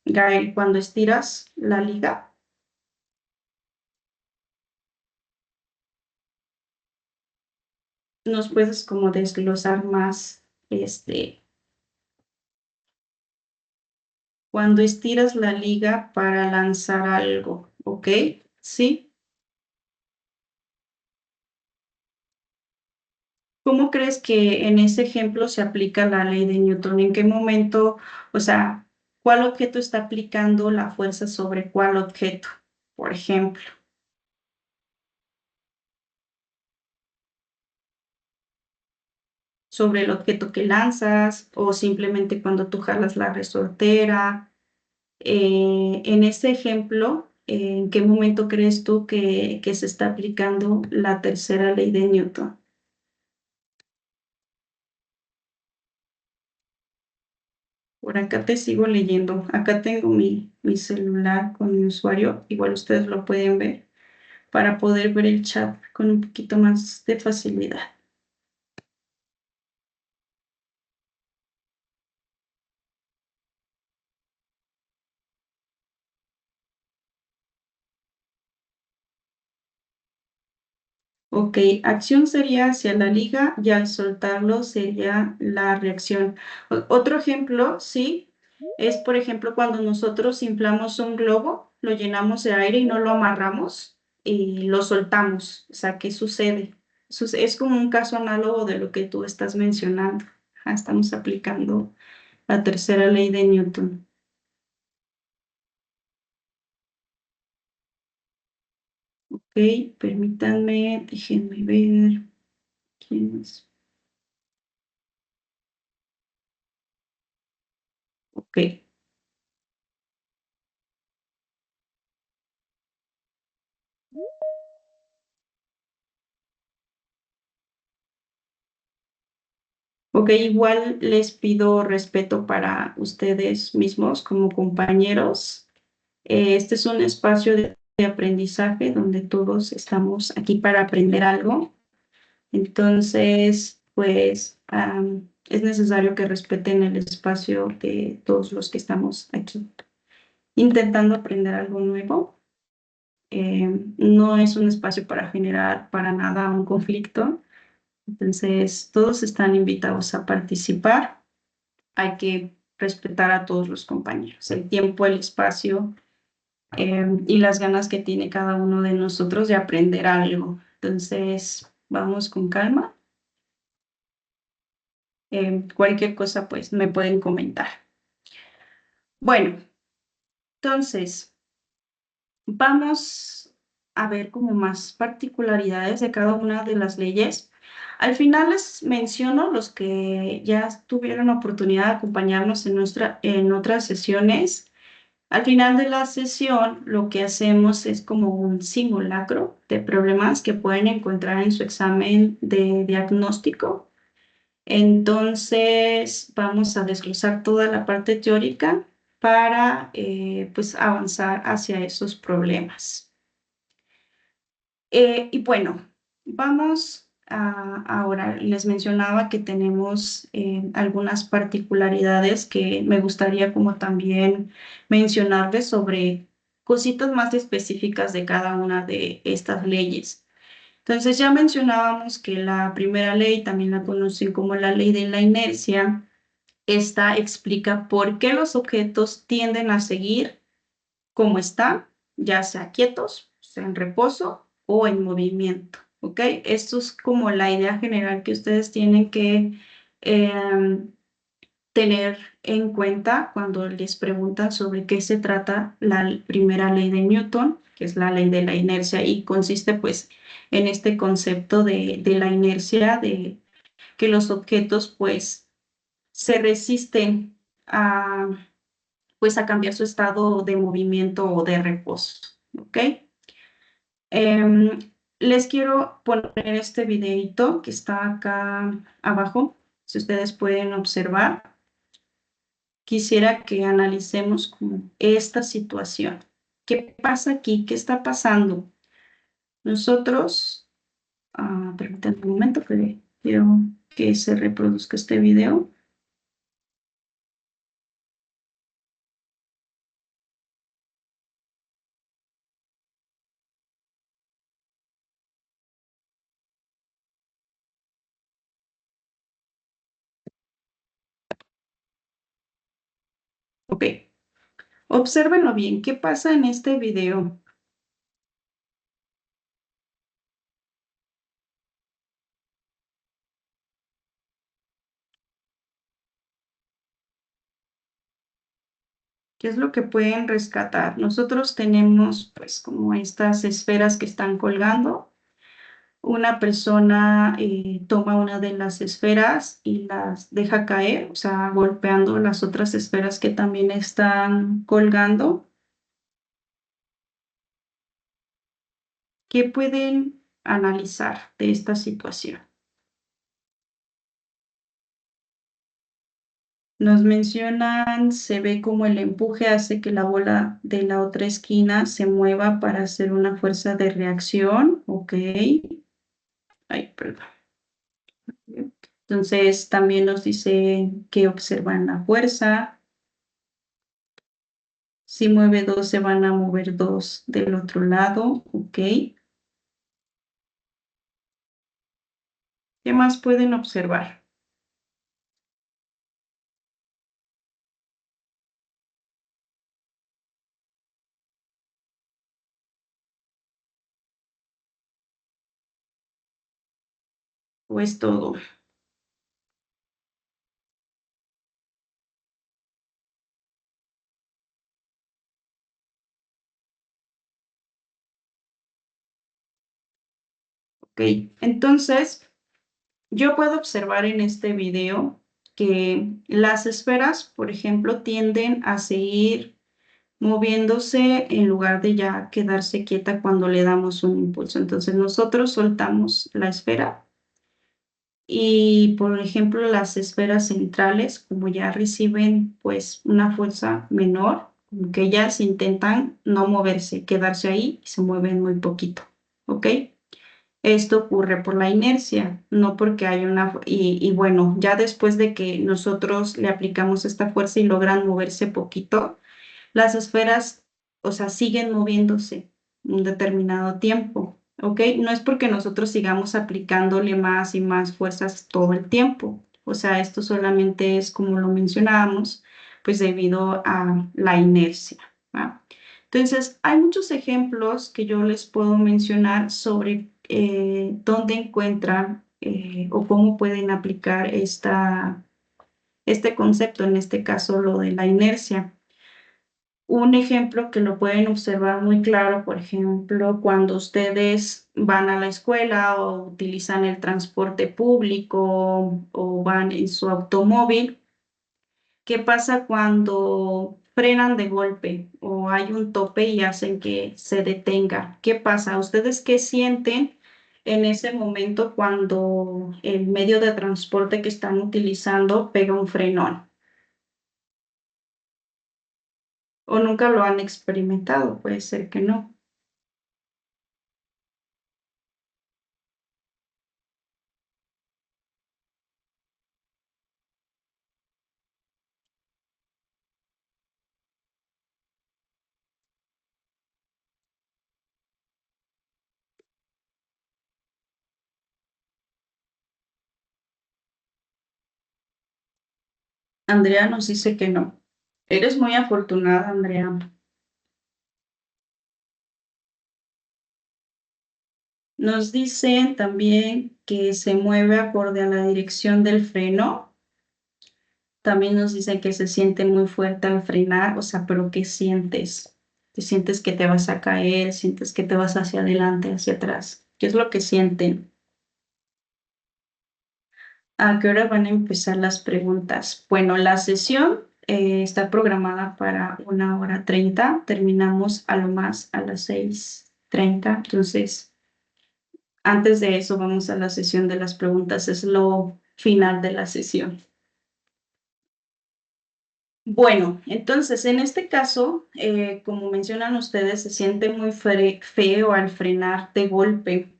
Gael, cuando estiras la liga? ¿Nos puedes como desglosar más, cuando estiras la liga para lanzar algo, ¿ok? ¿Sí? ¿Cómo crees que en ese ejemplo se aplica la ley de Newton? ¿En qué momento, o sea, cuál objeto está aplicando la fuerza sobre cuál objeto, por ejemplo? ¿Sobre el objeto que lanzas o simplemente cuando tú jalas la resortera? En este ejemplo, ¿en qué momento crees tú que se está aplicando la tercera ley de Newton? Por acá te sigo leyendo. Acá tengo mi celular con mi usuario. Igual ustedes lo pueden ver para poder ver el chat con un poquito más de facilidad. Ok, acción sería hacia la liga y al soltarlo sería la reacción. Otro ejemplo, sí, es por ejemplo cuando nosotros inflamos un globo, lo llenamos de aire y no lo amarramos y lo soltamos. O sea, ¿qué sucede? Es como un caso análogo de lo que tú estás mencionando. Estamos aplicando la tercera ley de Newton. Ok, permítanme, déjenme ver quién es. Ok. Ok, igual les pido respeto para ustedes mismos como compañeros. Este es un espacio de aprendizaje donde todos estamos aquí para aprender algo. Entonces, pues es necesario que respeten el espacio de todos los que estamos aquí intentando aprender algo nuevo. No es un espacio para generar para nada un conflicto. Entonces, todos están invitados a participar. Hay que respetar a todos los compañeros, el tiempo, el espacio y las ganas que tiene cada uno de nosotros de aprender algo. Entonces, vamos con calma. Cualquier cosa, pues, me pueden comentar. Bueno, entonces, vamos a ver como más particularidades de cada una de las leyes. Al final les menciono los que ya tuvieron oportunidad de acompañarnos en otras sesiones. Al final de la sesión, lo que hacemos es como un simulacro de problemas que pueden encontrar en su examen de diagnóstico. Entonces, vamos a desglosar toda la parte teórica para pues avanzar hacia esos problemas. Y bueno, vamos ahora, les mencionaba que tenemos algunas particularidades que me gustaría como también mencionarles sobre cositas más específicas de cada una de estas leyes. Entonces ya mencionábamos que la primera ley, también la conocen como la ley de la inercia. Esta explica por qué los objetos tienden a seguir como están, ya sea quietos, sea en reposo o en movimiento, ¿ok? Esto es como la idea general que ustedes tienen que tener en cuenta cuando les preguntan sobre qué se trata la primera ley de Newton, que es la ley de la inercia, y consiste pues en este concepto de la inercia, de que los objetos pues se resisten a pues a cambiar su estado de movimiento o de reposo, ¿ok? Les quiero poner este videito que está acá abajo, si ustedes pueden observar. Quisiera que analicemos como esta situación. ¿Qué pasa aquí? ¿Qué está pasando? Nosotros, permítanme un momento que quiero que se reproduzca este video. Ok, obsérvenlo bien. ¿Qué pasa en este video? ¿Qué es lo que pueden rescatar? Nosotros tenemos pues como estas esferas que están colgando. Una persona toma una de las esferas y las deja caer, o sea, golpeando las otras esferas que también están colgando. ¿Qué pueden analizar de esta situación? Nos mencionan, se ve como el empuje hace que la bola de la otra esquina se mueva para hacer una fuerza de reacción. Ok. Ay, perdón. Entonces también nos dice que observan la fuerza. Si mueve dos, se van a mover dos del otro lado. Ok. ¿Qué más pueden observar? ¿O es todo? Ok. Entonces, yo puedo observar en este video que las esferas, por ejemplo, tienden a seguir moviéndose en lugar de ya quedarse quieta cuando le damos un impulso. Entonces nosotros soltamos la esfera y, por ejemplo, las esferas centrales, como ya reciben pues una fuerza menor, como que ellas intentan no moverse, quedarse ahí y se mueven muy poquito, ¿ok? Esto ocurre por la inercia, no porque hay una... Y bueno, ya después de que nosotros le aplicamos esta fuerza y logran moverse poquito, las esferas, o sea, siguen moviéndose un determinado tiempo, ¿ok? No es porque nosotros sigamos aplicándole más y más fuerzas todo el tiempo. O sea, esto solamente es, como lo mencionábamos, pues debido a la inercia, ¿va? Entonces, hay muchos ejemplos que yo les puedo mencionar sobre dónde encuentran o cómo pueden aplicar este concepto, en este caso lo de la inercia. Un ejemplo que lo pueden observar muy claro, por ejemplo, cuando ustedes van a la escuela o utilizan el transporte público o van en su automóvil. ¿Qué pasa cuando frenan de golpe o hay un tope y hacen que se detenga? ¿Qué pasa? ¿Ustedes qué sienten en ese momento cuando el medio de transporte que están utilizando pega un frenón? ¿O nunca lo han experimentado? Puede ser que no. Andrea nos dice que no. Eres muy afortunada, Andrea. Nos dicen también que se mueve acorde a la dirección del freno. También nos dicen que se siente muy fuerte al frenar, o sea, pero ¿qué sientes? ¿Te sientes que te vas a caer? ¿Sientes que te vas hacia adelante, hacia atrás? ¿Qué es lo que sienten? ¿A qué hora van a empezar las preguntas? Bueno, la sesión está programada para 1 hora 30. Terminamos a lo más a las 6:30. Entonces, antes de eso vamos a la sesión de las preguntas. Es lo final de la sesión. Bueno, entonces en este caso, como mencionan ustedes, se siente muy feo al frenar de golpe.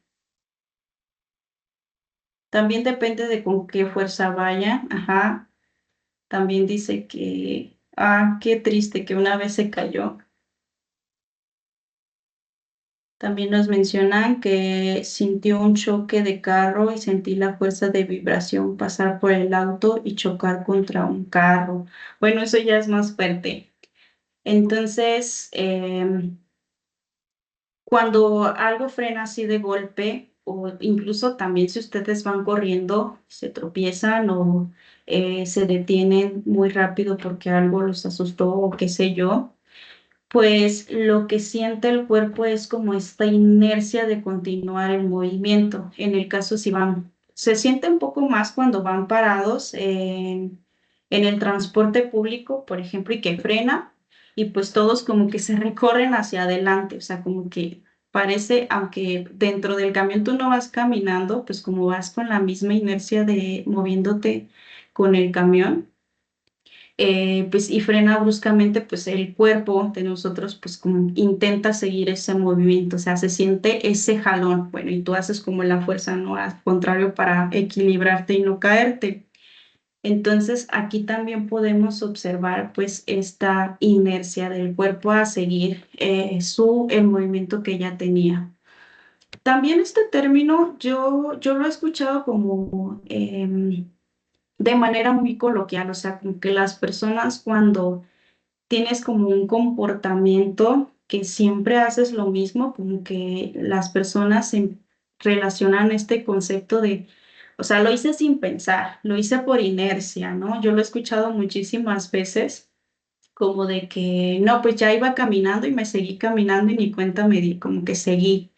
También depende de con qué fuerza vaya. Ajá. También dice que, qué triste que una vez se cayó. También nos mencionan que sintió un choque de carro y sentí la fuerza de vibración pasar por el auto y chocar contra un carro. Bueno, eso ya es más fuerte. Entonces, cuando algo frena así de golpe, o incluso también si ustedes van corriendo, se tropiezan o se detienen muy rápido porque algo los asustó o qué sé yo, pues lo que siente el cuerpo es como esta inercia de continuar el movimiento. En el caso si van, se siente un poco más cuando van parados en el transporte público, por ejemplo, y que frena, y pues todos como que se recorren hacia adelante, o sea, como que parece, aunque dentro del camión tú no vas caminando, pues como vas con la misma inercia de moviéndote con el camión, pues y frena bruscamente, pues el cuerpo de nosotros pues como intenta seguir ese movimiento, o sea, se siente ese jalón, bueno, y tú haces como la fuerza, ¿no? Al contrario, para equilibrarte y no caerte. Entonces, aquí también podemos observar pues esta inercia del cuerpo a seguir el movimiento que ya tenía. También este término yo lo he escuchado como de manera muy coloquial, o sea, como que las personas cuando tienes como un comportamiento que siempre haces lo mismo, como que las personas relacionan este concepto de, o sea, lo hice sin pensar, lo hice por inercia, ¿no? Yo lo he escuchado muchísimas veces, como de que, no, pues ya iba caminando y me seguí caminando y ni cuenta me di, como que seguí,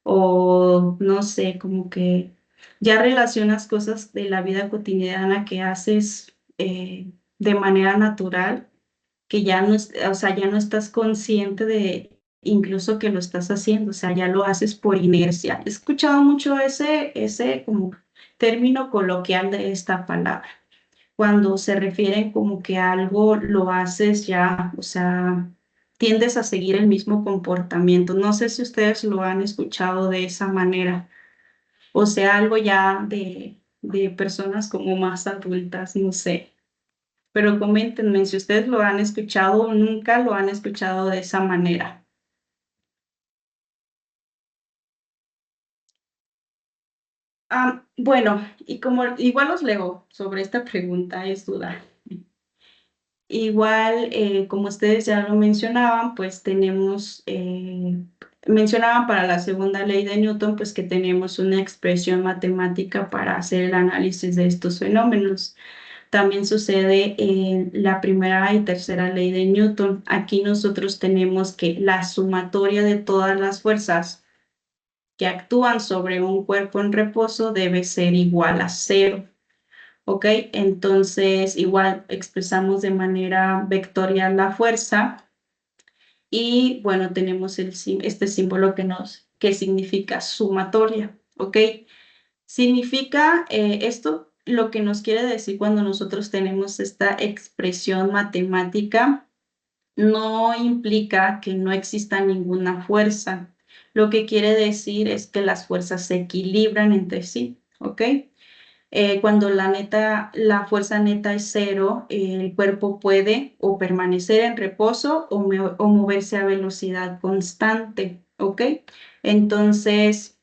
o no sé, como que ya relacionas cosas de la vida cotidiana que haces de manera natural que ya no, o sea, ya no estás consciente de incluso que lo estás haciendo, o sea, ya lo haces por inercia. He escuchado mucho ese como término coloquial de esta palabra, cuando se refieren como que algo lo haces ya, o sea, tiendes a seguir el mismo comportamiento. No sé si ustedes lo han escuchado de esa manera, o sea, algo ya de personas como más adultas, no sé. Pero coméntenme si ustedes lo han escuchado o nunca lo han escuchado de esa manera. Bueno, y como igual os leo sobre esta pregunta, es duda. Igual, como ustedes ya lo mencionaban, pues mencionaban para la segunda ley de Newton, pues que tenemos una expresión matemática para hacer el análisis de estos fenómenos. También sucede en la primera y tercera ley de Newton. Aquí nosotros tenemos que la sumatoria de todas las fuerzas que actúan sobre un cuerpo en reposo debe ser igual a cero. ¿Ok? Entonces, igual expresamos de manera vectorial la fuerza y bueno, tenemos este símbolo que significa sumatoria. ¿Ok? Significa esto, lo que nos quiere decir cuando nosotros tenemos esta expresión matemática, no implica que no exista ninguna fuerza. Lo que quiere decir es que las fuerzas se equilibran entre sí, ¿ok? Cuando la fuerza neta es cero, el cuerpo puede o permanecer en reposo o moverse a velocidad constante, ¿ok? Entonces,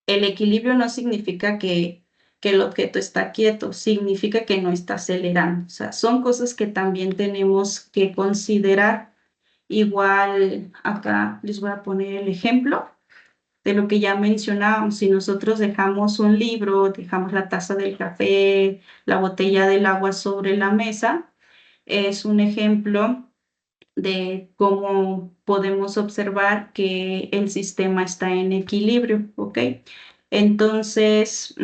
el equilibrio no significa que el objeto está quieto, significa que no está acelerando. O sea, son cosas que también tenemos que considerar. Igual acá les voy a poner el ejemplo de lo que ya mencionábamos. Si nosotros dejamos un libro, dejamos la taza del café, la botella del agua sobre la mesa, es un ejemplo de cómo podemos observar que el sistema está en equilibrio, ¿ok? Entonces,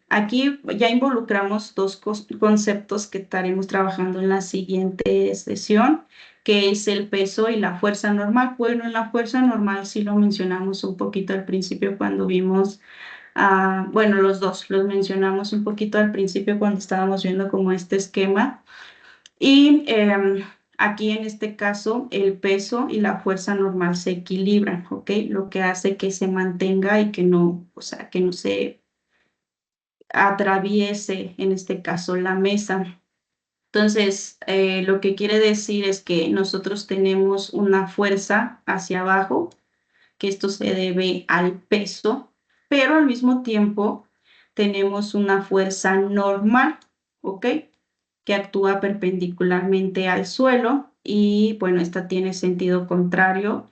aquí ya involucramos dos conceptos que estaremos trabajando en la siguiente sesión, que es el peso y la fuerza normal. Bueno, en la fuerza normal sí lo mencionamos un poquito al principio cuando vimos, bueno, los dos los mencionamos un poquito al principio cuando estábamos viendo como este esquema. Y aquí en este caso el peso y la fuerza normal se equilibran, ¿ok? Lo que hace que se mantenga y que no, o sea, que no se atraviese en este caso la mesa. Entonces, lo que quiere decir es que nosotros tenemos una fuerza hacia abajo, que esto se debe al peso, pero al mismo tiempo tenemos una fuerza normal, ¿ok? Que actúa perpendicularmente al suelo y bueno, esta tiene sentido contrario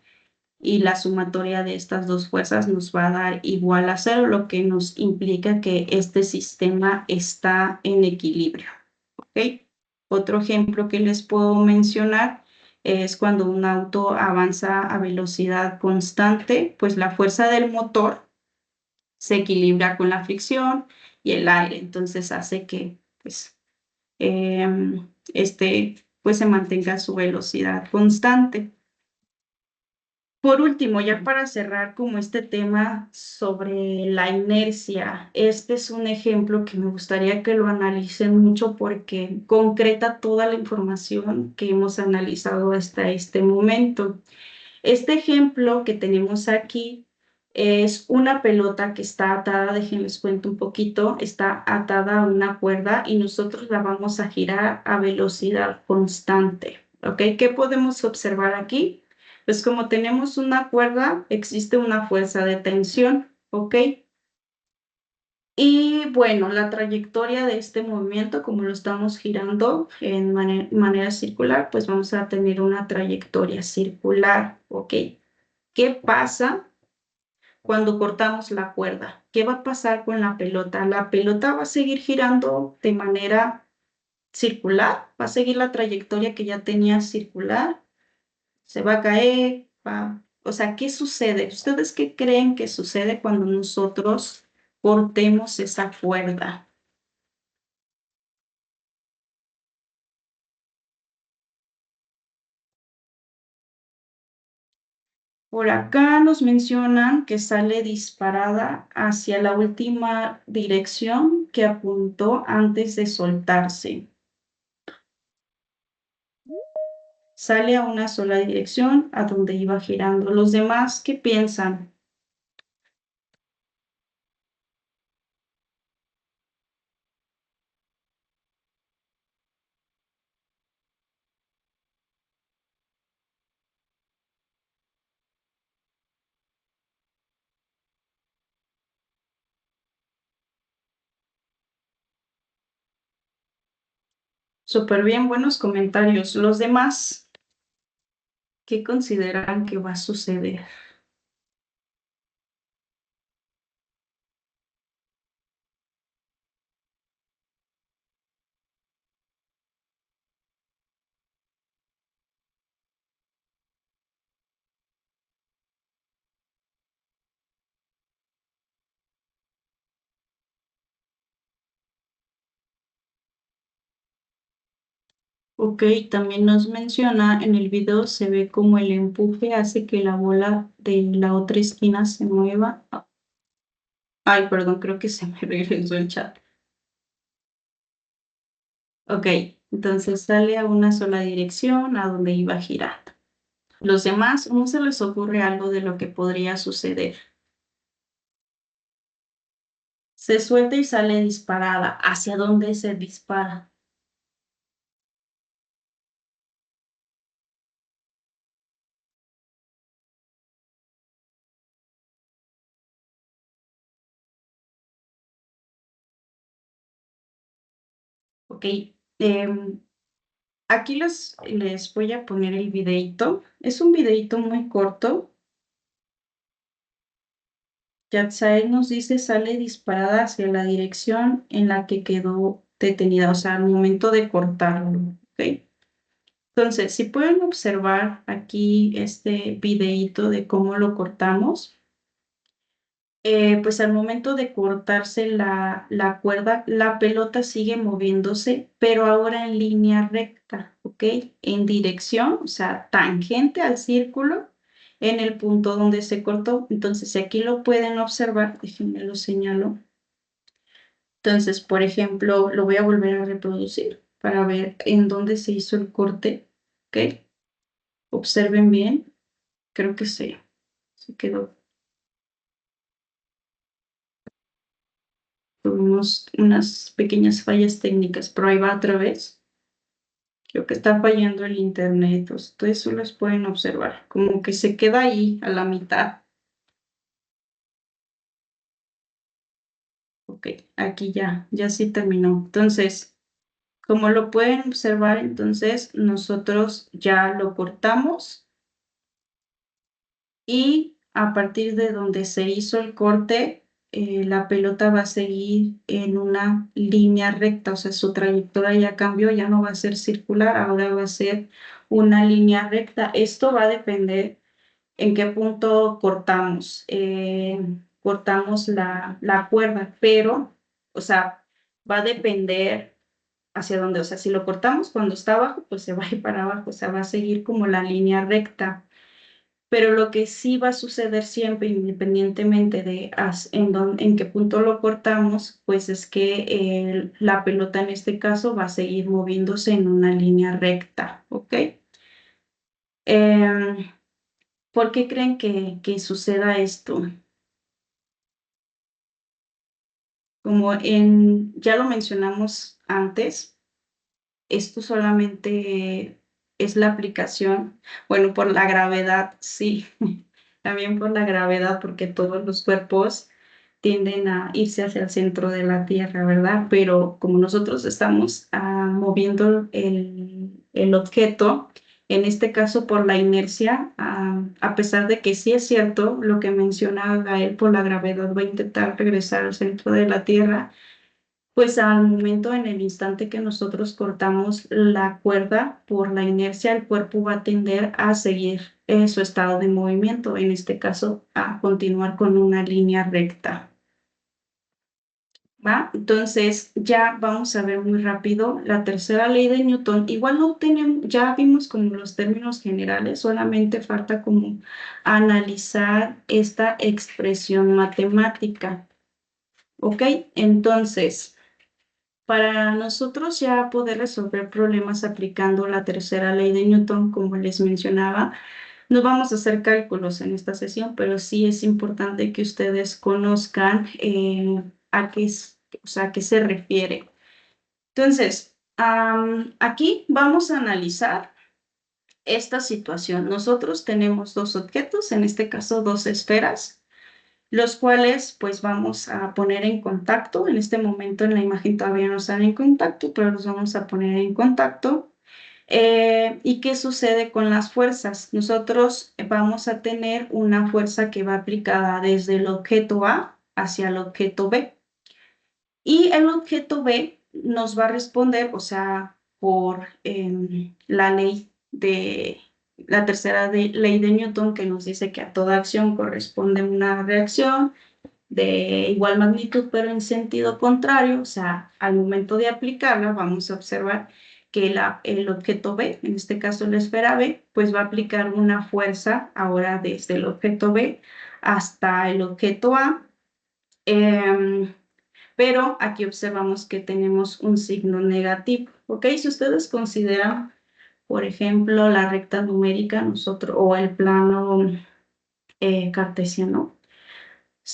y la sumatoria de estas dos fuerzas nos va a dar igual a cero, lo que nos implica que este sistema está en equilibrio, ¿ok? Otro ejemplo que les puedo mencionar es cuando un auto avanza a velocidad constante, pues la fuerza del motor se equilibra con la fricción y el aire, entonces hace que pues pues se mantenga su velocidad constante. Por último, ya para cerrar como este tema sobre la inercia, este es un ejemplo que me gustaría que lo analicen mucho porque concreta toda la información que hemos analizado hasta este momento. Este ejemplo que tenemos aquí es una pelota que está atada, déjenles cuento un poquito, está atada a una cuerda y nosotros la vamos a girar a velocidad constante. ¿Ok? ¿Qué podemos observar aquí? Pues como tenemos una cuerda, existe una fuerza de tensión. ¿Ok? Y bueno, la trayectoria de este movimiento, como lo estamos girando en manera circular, pues vamos a tener una trayectoria circular. ¿Ok? ¿Qué pasa cuando cortamos la cuerda? ¿Qué va a pasar con la pelota? La pelota va a seguir girando de manera circular, va a seguir la trayectoria que ya tenía circular, se va a caer, o sea, ¿qué sucede? ¿Ustedes qué creen que sucede cuando nosotros cortemos esa cuerda? Por acá nos mencionan que sale disparada hacia la última dirección que apuntó antes de soltarse. Sale a una sola dirección a donde iba girando. ¿Los demás qué piensan? Súper bien, buenos comentarios. ¿Los demás qué consideran que va a suceder? Ok, también nos menciona en el video, se ve como el empuje hace que la bola de la otra esquina se mueva. Ay, perdón, creo que se me regresó el chat. Ok, entonces sale a una sola dirección a donde iba girando. Los demás, ¿no se les ocurre algo de lo que podría suceder? Se suelta y sale disparada. ¿Hacia dónde se dispara? Ok. Aquí les voy a poner el videito. Es un videito muy corto. Yatsael nos dice sale disparada hacia la dirección en la que quedó detenida, o sea, al momento de cortarlo. ¿Ok? Entonces, si pueden observar aquí este videito de cómo lo cortamos, pues al momento de cortarse la cuerda, la pelota sigue moviéndose, pero ahora en línea recta, ¿ok? En dirección, o sea, tangente al círculo en el punto donde se cortó. Entonces, si aquí lo pueden observar, déjenme lo señalo. Entonces, por ejemplo, lo voy a volver a reproducir para ver en dónde se hizo el corte, ¿ok? Observen bien, creo que se quedó. Tuvimos unas pequeñas fallas técnicas, pero ahí va otra vez. Creo que está fallando el internet. Ustedes solo los pueden observar, como que se queda ahí a la mitad. Ok, aquí ya sí terminó. Entonces, como lo pueden observar, entonces nosotros ya lo cortamos y a partir de donde se hizo el corte, la pelota va a seguir en una línea recta, o sea, su trayectoria ya cambió, ya no va a ser circular, ahora va a ser una línea recta. Esto va a depender en qué punto cortamos. Cortamos la cuerda, pero, o sea, va a depender hacia dónde, o sea, si lo cortamos cuando está abajo, pues se va a ir para abajo, o sea, va a seguir como la línea recta. Pero lo que sí va a suceder siempre, independientemente de en qué punto lo cortamos, pues es que la pelota en este caso va a seguir moviéndose en una línea recta, ¿ok? Em, ¿Por qué creen que suceda esto? Como ya lo mencionamos antes, esto solamente es la aplicación, bueno, por la gravedad, sí, también por la gravedad, porque todos los cuerpos tienden a irse hacia el centro de la Tierra, ¿verdad? Pero como nosotros estamos moviendo el objeto, en este caso por la inercia, a pesar de que sí es cierto lo que menciona Gael, por la gravedad va a intentar regresar al centro de la Tierra, pues al momento, en el instante que nosotros cortamos la cuerda, por la inercia, el cuerpo va a tender a seguir su estado de movimiento, en este caso, a continuar con una línea recta. ¿Va? Entonces, ya vamos a ver muy rápido la tercera ley de Newton. Igual no tenemos, ya vimos como los términos generales, solamente falta como analizar esta expresión matemática. ¿Ok? Entonces, para nosotros ya poder resolver problemas aplicando la tercera ley de Newton, como les mencionaba, no vamos a hacer cálculos en esta sesión, pero sí es importante que ustedes conozcan o sea, a qué se refiere. Entonces, aquí vamos a analizar esta situación. Nosotros tenemos dos objetos, en este caso dos esferas, los cuales pues vamos a poner en contacto. En este momento en la imagen todavía no están en contacto, pero los vamos a poner en contacto. ¿Y qué sucede con las fuerzas? Nosotros vamos a tener una fuerza que va aplicada desde el objeto A hacia el objeto B. Y el objeto B nos va a responder, o sea, por la ley de la tercera ley de Newton, que nos dice que a toda acción corresponde una reacción de igual magnitud, pero en sentido contrario. O sea, al momento de aplicarla, vamos a observar que el objeto B, en este caso la esfera B, pues va a aplicar una fuerza ahora desde el objeto B hasta el objeto A. Pero aquí observamos que tenemos un signo negativo, ¿ok? Si ustedes consideran, por ejemplo, la recta numérica, o el plano cartesiano,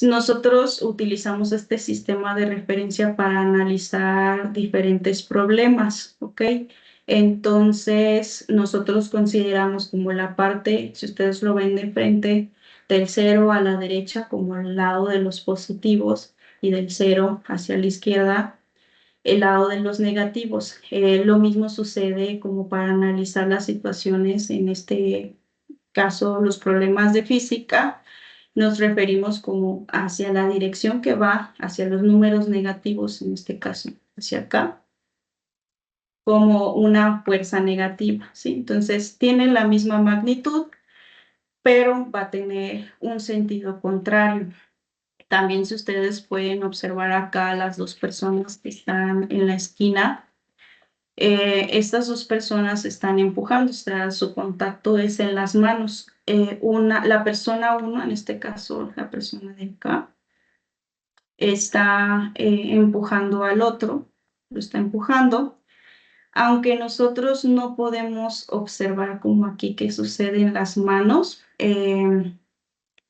nosotros utilizamos este sistema de referencia para analizar diferentes problemas, ¿ok? Entonces, nosotros consideramos como la parte, si ustedes lo ven de frente, del cero a la derecha como el lado de los positivos y del cero hacia la izquierda el lado de los negativos. Lo mismo sucede como para analizar las situaciones, en este caso los problemas de física, nos referimos como hacia la dirección que va hacia los números negativos, en este caso hacia acá, como una fuerza negativa, ¿sí? Entonces tiene la misma magnitud, pero va a tener un sentido contrario. También si ustedes pueden observar acá las dos personas que están en la esquina, estas dos personas están empujando, o sea, su contacto es en las manos. La persona uno, en este caso la persona de acá, está empujando al otro, lo está empujando, aunque nosotros no podemos observar como aquí qué sucede en las manos,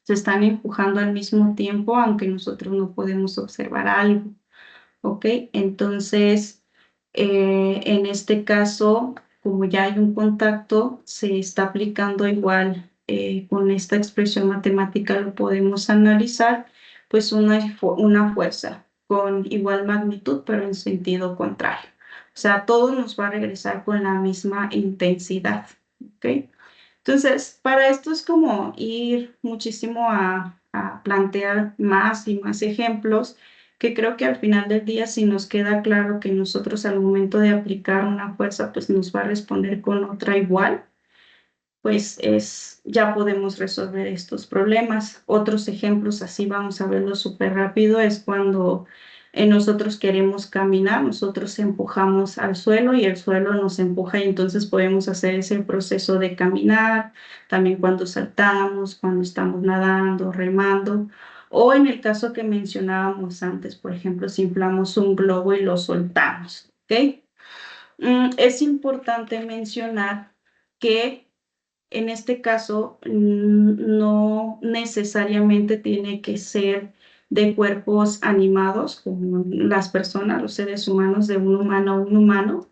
se están empujando al mismo tiempo, aunque nosotros no podemos observar algo, ¿ok? Entonces, en este caso, como ya hay un contacto, se está aplicando igual, con esta expresión matemática lo podemos analizar, pues una fuerza con igual magnitud, pero en sentido contrario. O sea, todo nos va a regresar con la misma intensidad, ¿ok? Entonces, para esto es como ir muchísimo a plantear más y más ejemplos, que creo que al final del día, si nos queda claro que nosotros al momento de aplicar una fuerza, pues nos va a responder con otra igual, pues ya podemos resolver estos problemas. Otros ejemplos, así vamos a verlo súper rápido, es cuando nosotros queremos caminar, nosotros empujamos al suelo y el suelo nos empuja y entonces podemos hacer ese proceso de caminar, también cuando saltamos, cuando estamos nadando, remando, o en el caso que mencionábamos antes, por ejemplo, si inflamos un globo y lo soltamos, ¿ok? Es importante mencionar que en este caso, no necesariamente tiene que ser de cuerpos animados, como las personas, los seres humanos, de un humano a un humano,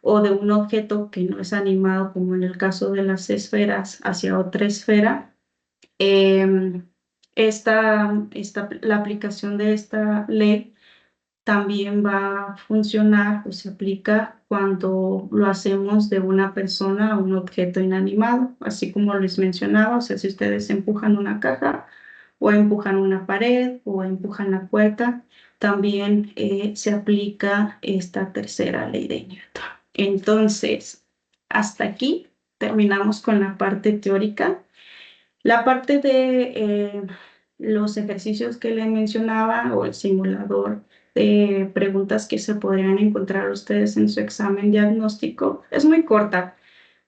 o de un objeto que no es animado, como en el caso de las esferas, hacia otra esfera. Eh, la aplicación de esta ley también va a funcionar o se aplica cuando lo hacemos de una persona a un objeto inanimado, así como les mencionaba, o sea, si ustedes empujan una caja o empujan una pared o empujan la puerta, también se aplica esta tercera ley de Newton. Entonces, hasta aquí terminamos con la parte teórica. La parte de los ejercicios que le mencionaba o el simulador de preguntas que se podrían encontrar ustedes en su examen diagnóstico es muy corta.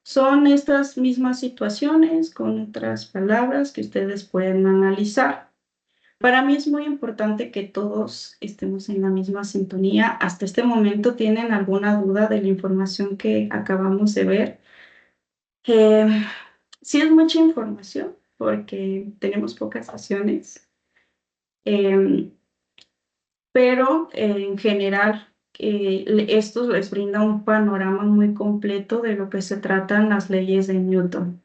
Son estas mismas situaciones con otras palabras que ustedes pueden analizar. Para mí es muy importante que todos estemos en la misma sintonía. ¿Hasta este momento tienen alguna duda de la información que acabamos de ver? Sí es mucha información porque tenemos pocas sesiones, em, pero en general esto les brinda un panorama muy completo de lo que se tratan las leyes de Newton.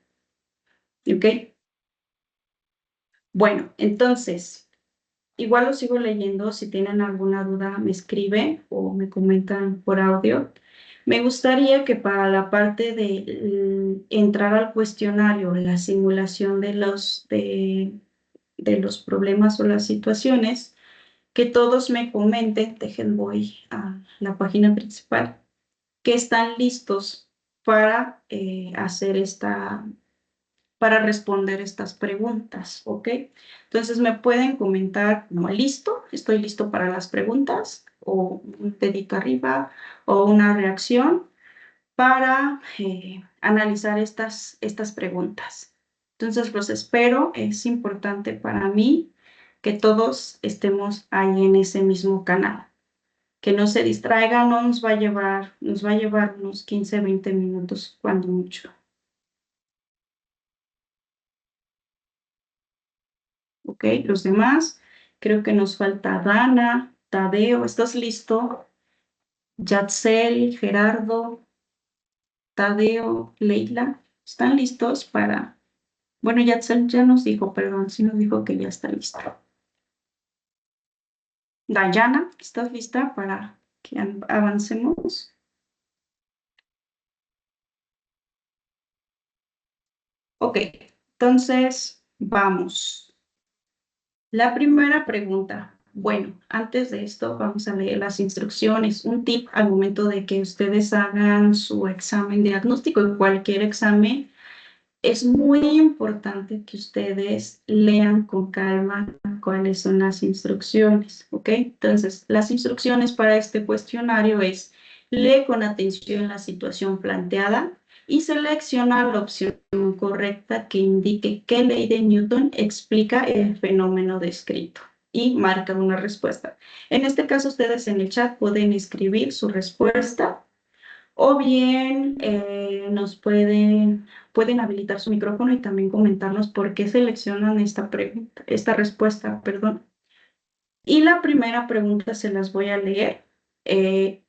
¿Ok? Bueno, entonces, igual lo sigo leyendo. Si tienen alguna duda, me escriben o me comentan por audio. Me gustaría que para la parte de entrar al cuestionario, la simulación de los problemas o las situaciones, que todos me comenten, voy a la página principal, que están listos para para responder estas preguntas, ¿ok? Entonces me pueden comentar, no, listo, estoy listo para las preguntas, o un dedito arriba, o una reacción para analizar estas preguntas. Entonces los espero, es importante para mí que todos estemos ahí en ese mismo canal, que no se distraigan, no nos va a llevar unos 15, 20 minutos, cuando mucho. ¿Ok? Los demás, creo que nos falta Dana, Tadeo, ¿estás listo? Yatzel, Gerardo, Tadeo, Leila, ¿están listos para...? Bueno, Yatzel ya nos dijo, perdón, sí nos dijo que ya está lista. Dayana, ¿estás lista para que avancemos? Ok, entonces vamos. La primera pregunta. Bueno, antes de esto vamos a leer las instrucciones. Un tip al momento de que ustedes hagan su examen diagnóstico y cualquier examen. es muy importante que ustedes lean con calma cuáles son las instrucciones, ¿ok? Entonces, las instrucciones para este cuestionario es: lee con atención la situación planteada y selecciona la opción correcta que indique qué ley de Newton explica el fenómeno descrito y marca una respuesta. En este caso, ustedes en el chat pueden escribir su respuesta o bien pueden habilitar su micrófono y también comentarnos por qué seleccionan esta pregunta, esta respuesta, perdón. Y la primera pregunta se las voy a leer.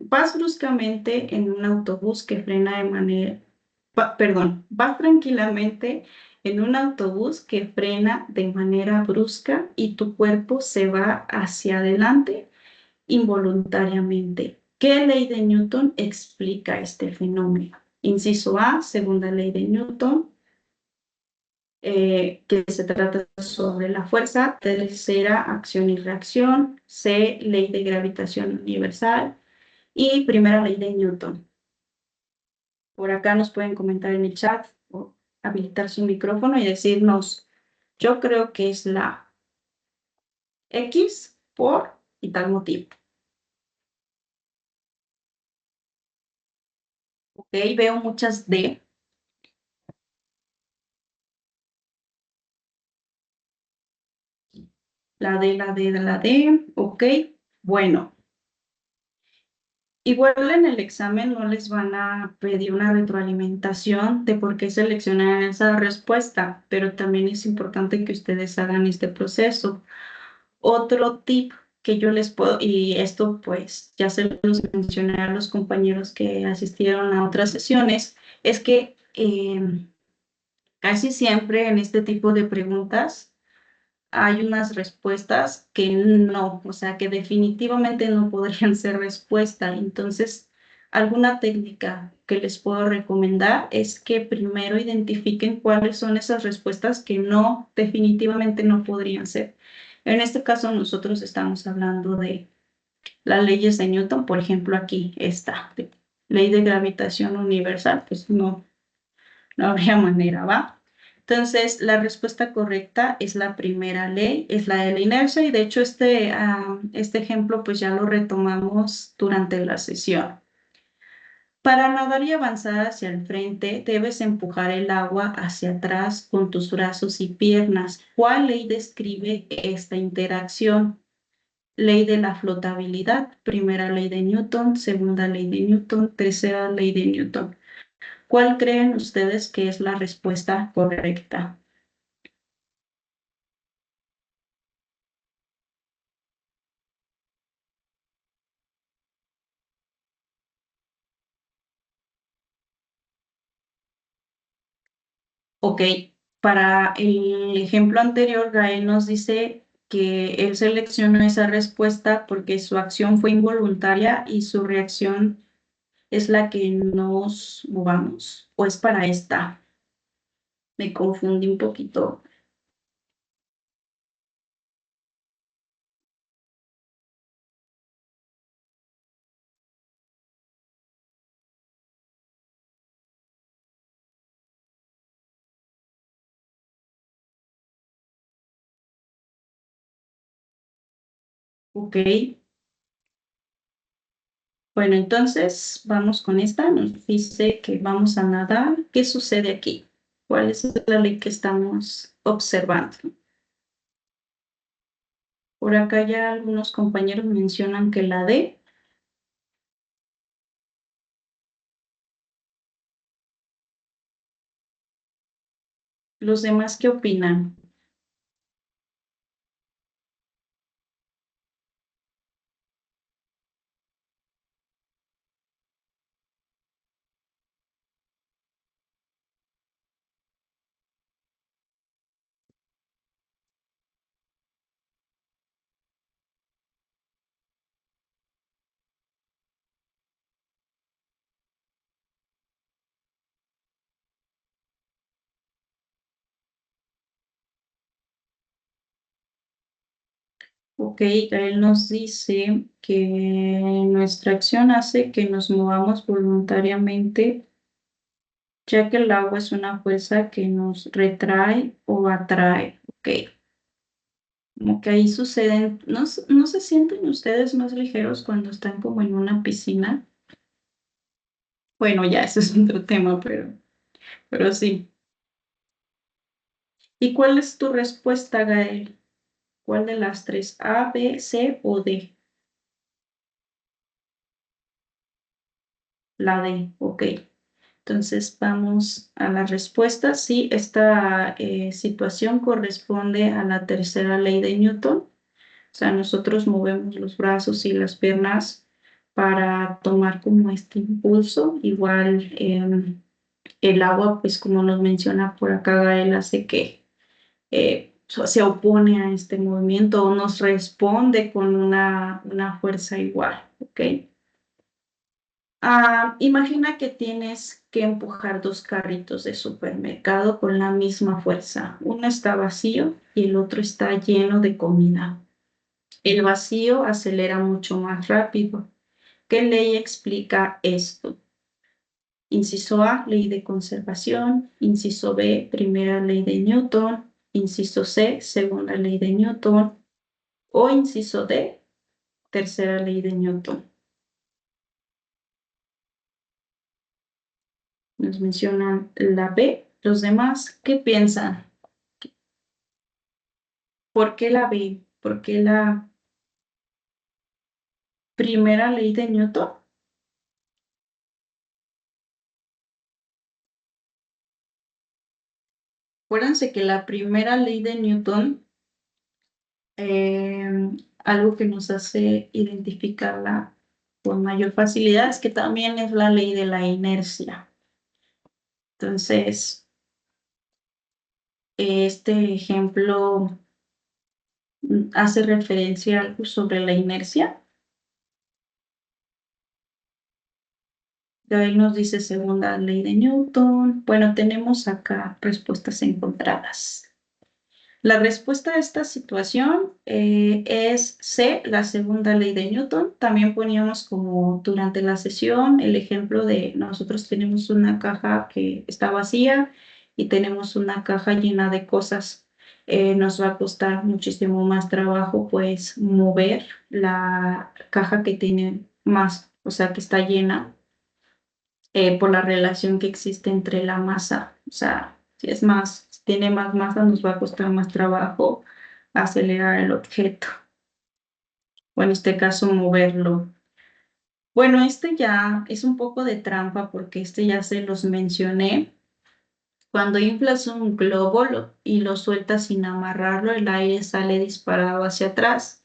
Vas bruscamente en un autobús que frena de manera, perdón, vas tranquilamente en un autobús que frena de manera brusca y tu cuerpo se va hacia adelante involuntariamente. ¿Qué ley de Newton explica este fenómeno? Inciso A, segunda ley de Newton, que se trata sobre la fuerza. Tercera, acción y reacción. C, ley de gravitación universal. Y primera ley de Newton. Por acá nos pueden comentar en el chat o habilitar su micrófono y decirnos: yo creo que es la X por y tal motivo. Ok, veo muchas D. La D, ok. Bueno, igual en el examen no les van a pedir una retroalimentación de por qué seleccionan esa respuesta, pero también es importante que ustedes hagan este proceso. Otro tip que yo les puedo, y esto pues ya se los mencioné a los compañeros que asistieron a otras sesiones, es que casi siempre en este tipo de preguntas hay unas respuestas que no, o sea, que definitivamente no podrían ser respuesta. Entonces, alguna técnica que les puedo recomendar es que primero identifiquen cuáles son esas respuestas que no, definitivamente no podrían ser. En este caso, nosotros estamos hablando de las leyes de Newton, por ejemplo, aquí está, ley de gravitación universal, pues no, no habría manera, ¿va? Entonces, la respuesta correcta es la primera ley, es la de la inercia, y de hecho este ejemplo pues ya lo retomamos durante la sesión. Para nadar y avanzar hacia el frente, debes empujar el agua hacia atrás con tus brazos y piernas. ¿Cuál ley describe esta interacción? Ley de la flotabilidad, primera ley de Newton, segunda ley de Newton, tercera ley de Newton. ¿Cuál creen ustedes que es la respuesta correcta? Ok, para el ejemplo anterior, Gael nos dice que él seleccionó esa respuesta porque su acción fue involuntaria y su reacción es la que nos movamos. ¿O es para esta? Me confundí un poquito. Ok, bueno, entonces vamos con esta. Nos dice que vamos a nadar. ¿Qué sucede aquí? ¿Cuál es la ley que estamos observando? Por acá ya algunos compañeros mencionan que la D. ¿Los demás qué opinan? Ok, él nos dice que nuestra acción hace que nos movamos voluntariamente ya que el agua es una fuerza que nos retrae o atrae, ¿ok? Como que ahí suceden, ¿no se sienten ustedes más ligeros cuando están como en una piscina? Bueno, ya, eso es otro tema, pero sí. ¿Y cuál es tu respuesta, Gael? ¿Cuál de las tres? ¿A, B, C o D? La D, ok. Entonces vamos a la respuesta. Sí, esta situación corresponde a la tercera ley de Newton. O sea, nosotros movemos los brazos y las piernas para tomar como este impulso. Igual el agua, pues como nos menciona por acá Gael, hace que se opone a este movimiento o nos responde con una fuerza igual, ¿ok? Imagina que tienes que empujar dos carritos de supermercado con la misma fuerza. Uno está vacío y el otro está lleno de comida. El vacío acelera mucho más rápido. ¿Qué ley explica esto? Inciso A, ley de conservación. Inciso B, primera ley de Newton. Inciso C, segunda ley de Newton. O inciso D, tercera ley de Newton. Nos mencionan la B. Los demás, ¿qué piensan? ¿Por qué la B? ¿Por qué la primera ley de Newton? Acuérdense que la primera ley de Newton, algo que nos hace identificarla con mayor facilidad es que también es la ley de la inercia. Entonces, este ejemplo hace referencia a algo sobre la inercia. Ahí nos dice segunda ley de Newton. Bueno, tenemos acá respuestas encontradas. La respuesta a esta situación es C, la segunda ley de Newton. También poníamos como durante la sesión el ejemplo de nosotros tenemos una caja que está vacía y tenemos una caja llena de cosas. Nos va a costar muchísimo más trabajo pues mover la caja que tiene más, o sea, que está llena por la relación que existe entre la masa. O sea, si tiene más masa, nos va a costar más trabajo acelerar el objeto, o en este caso moverlo. Bueno, este ya es un poco de trampa porque este ya se los mencioné. Cuando inflas un globo y lo sueltas sin amarrarlo, el aire sale disparado hacia atrás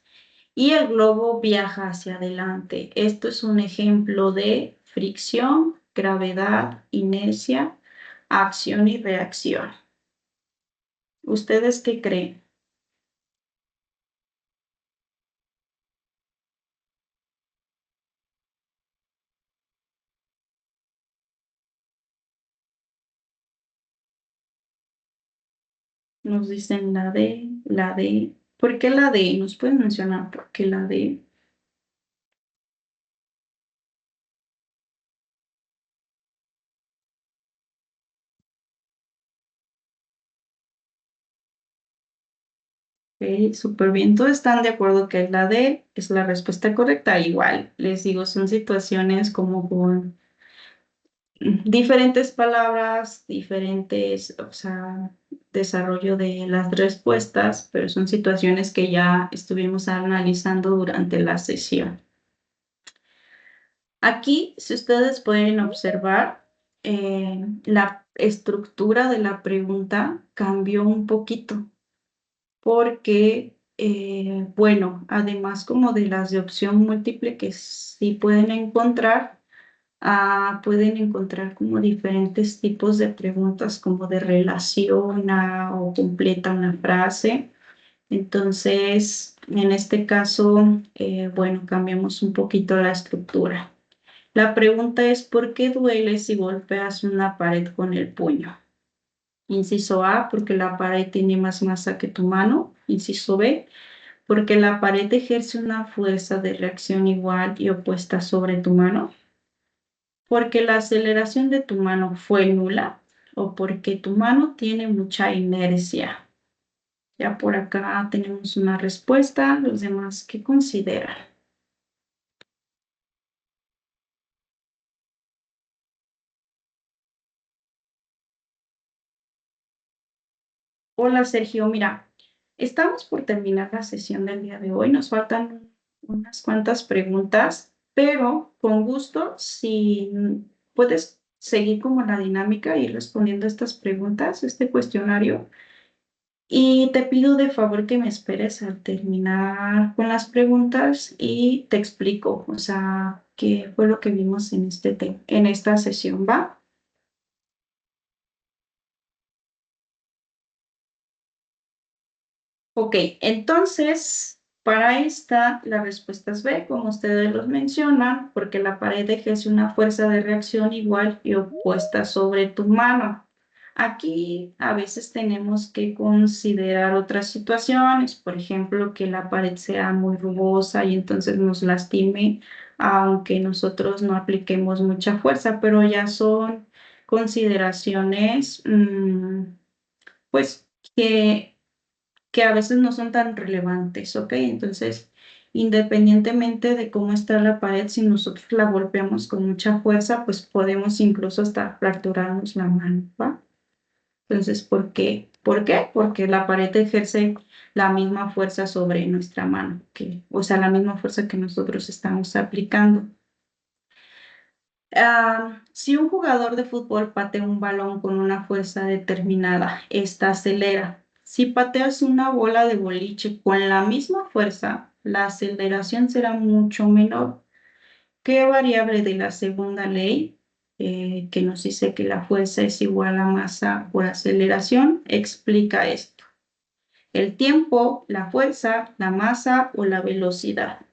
y el globo viaja hacia adelante. Esto es un ejemplo de fricción, gravedad, inercia, acción y reacción. ¿Ustedes qué creen? Nos dicen la D, la D. ¿Por qué la D? ¿Nos pueden mencionar por qué la D? Ok, súper bien. Todos están de acuerdo que la D es la respuesta correcta. Igual, les digo, son situaciones como con diferentes palabras, diferentes, o sea, desarrollo de las respuestas, pero son situaciones que ya estuvimos analizando durante la sesión. Aquí, si ustedes pueden observar, la estructura de la pregunta cambió un poquito porque, bueno, además como de las de opción múltiple que sí pueden encontrar como diferentes tipos de preguntas como de relaciona o completa una frase. Entonces, en este caso, bueno, cambiamos un poquito la estructura. La pregunta es, ¿por qué duele si golpeas una pared con el puño? Inciso A, porque la pared tiene más masa que tu mano. Inciso B, porque la pared ejerce una fuerza de reacción igual y opuesta sobre tu mano. porque la aceleración de tu mano fue nula o porque tu mano tiene mucha inercia. Ya por acá tenemos una respuesta. Los demás, ¿qué consideran? Hola Sergio, mira, estamos por terminar la sesión del día de hoy. Nos faltan unas cuantas preguntas, pero con gusto, si puedes seguir como la dinámica y respondiendo estas preguntas, este cuestionario. Y te pido de favor que me esperes al terminar con las preguntas y te explico, o sea, qué fue lo que vimos en en esta sesión, ¿va? Ok, entonces, para esta, la respuesta es B, como ustedes los mencionan, porque la pared ejerce una fuerza de reacción igual y opuesta sobre tu mano. Aquí a veces tenemos que considerar otras situaciones, por ejemplo, que la pared sea muy rugosa y entonces nos lastime, aunque nosotros no apliquemos mucha fuerza, pero ya son consideraciones, pues, que a veces no son tan relevantes, ¿ok? Entonces, independientemente de cómo está la pared, si nosotros la golpeamos con mucha fuerza, pues podemos incluso hasta fracturarnos la mano, ¿va? Entonces, ¿por qué? ¿Por qué? Porque la pared ejerce la misma fuerza sobre nuestra mano, o sea, la misma fuerza que nosotros estamos aplicando. Si un jugador de fútbol patea un balón con una fuerza determinada, esta acelera. Si pateas una bola de boliche con la misma fuerza, la aceleración será mucho menor. ¿Qué variable de la segunda ley, que nos dice que la fuerza es igual a masa por aceleración, explica esto? ¿El tiempo, la fuerza, la masa o la velocidad?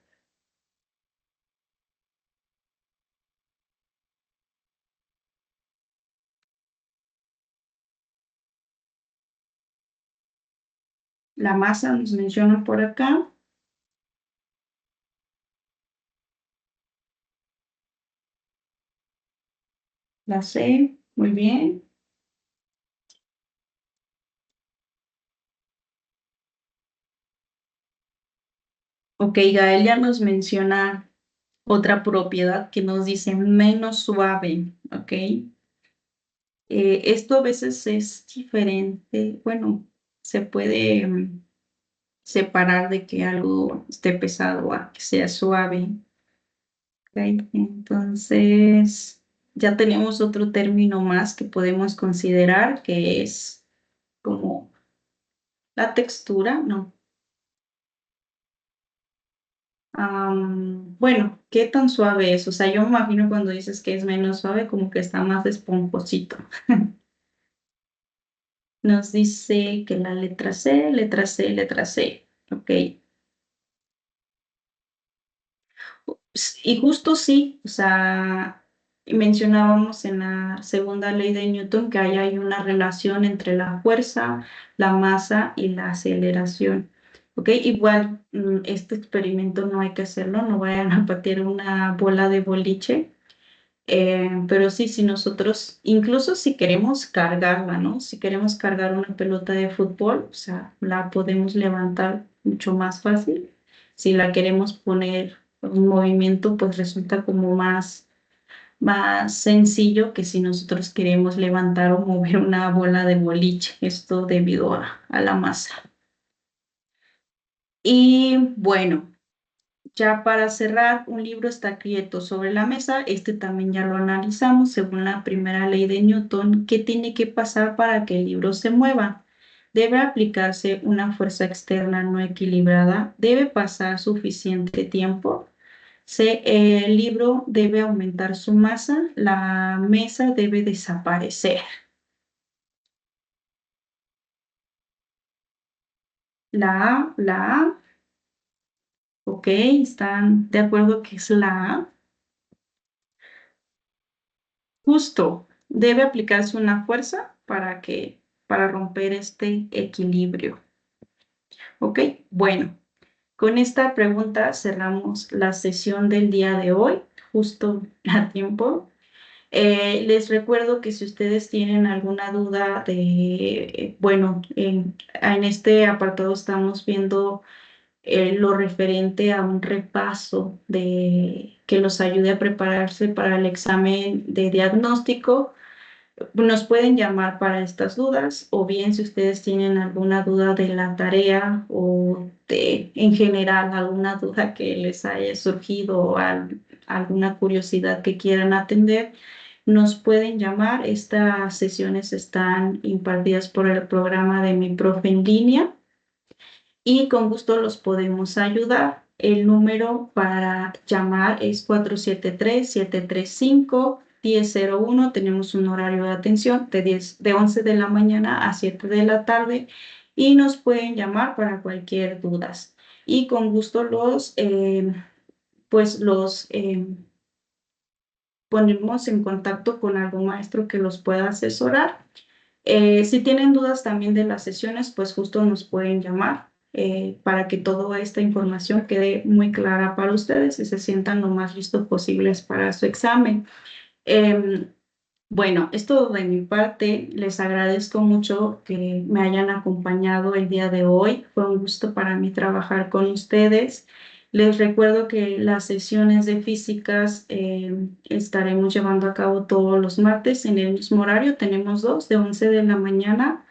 La masa nos menciona por acá. La C, muy bien. Ok, Gael ya nos menciona otra propiedad que nos dice menos suave, ¿ok? Esto a veces es diferente, bueno, se puede separar de que algo esté pesado a que sea suave, ¿ok? Entonces, ya tenemos otro término más que podemos considerar que es como la textura, ¿no? Bueno, ¿qué tan suave es? O sea, yo me imagino cuando dices que es menos suave, como que está más esponjosito. Nos dice que la letra C, letra C, letra C. Ok. Y justo sí, o sea, mencionábamos en la segunda ley de Newton que ahí hay una relación entre la fuerza, la masa y la aceleración. Ok, igual este experimento no hay que hacerlo, no vayan a patear una bola de boliche. Pero sí, si nosotros, incluso si queremos cargarla, ¿no? Si queremos cargar una pelota de fútbol, o sea, la podemos levantar mucho más fácil. Si la queremos poner en movimiento, pues resulta como más sencillo que si nosotros queremos levantar o mover una bola de boliche, esto debido a la masa. Y bueno. Ya para cerrar, un libro está quieto sobre la mesa. Este también ya lo analizamos según la primera ley de Newton. ¿Qué tiene que pasar para que el libro se mueva? Debe aplicarse una fuerza externa no equilibrada. Debe pasar suficiente tiempo. El libro debe aumentar su masa. La mesa debe desaparecer. La A. Ok, ¿están de acuerdo que es la A? Justo, debe aplicarse una fuerza para romper este equilibrio. ¿Ok? Bueno, con esta pregunta cerramos la sesión del día de hoy, justo a tiempo. Les recuerdo que si ustedes tienen alguna duda bueno, en este apartado estamos viendo lo referente a un repaso que los ayude a prepararse para el examen de diagnóstico. Nos pueden llamar para estas dudas, o bien si ustedes tienen alguna duda de la tarea o en general alguna duda que les haya surgido o alguna curiosidad que quieran atender, nos pueden llamar. Estas sesiones están impartidas por el programa de Mi Profe en Línea y con gusto los podemos ayudar. El número para llamar es 473-735-1001. Tenemos un horario de atención de 11 de la mañana a 7 de la tarde y nos pueden llamar para cualquier duda. Y con gusto ponemos en contacto con algún maestro que los pueda asesorar. Si tienen dudas también de las sesiones, pues justo nos pueden llamar para que toda esta información quede muy clara para ustedes y se sientan lo más listos posibles para su examen. Bueno, es todo de mi parte. Les agradezco mucho que me hayan acompañado el día de hoy. Fue un gusto para mí trabajar con ustedes. Les recuerdo que las sesiones de físicas estaremos llevando a cabo todos los martes en el mismo horario. Tenemos dos, de 11 de la mañana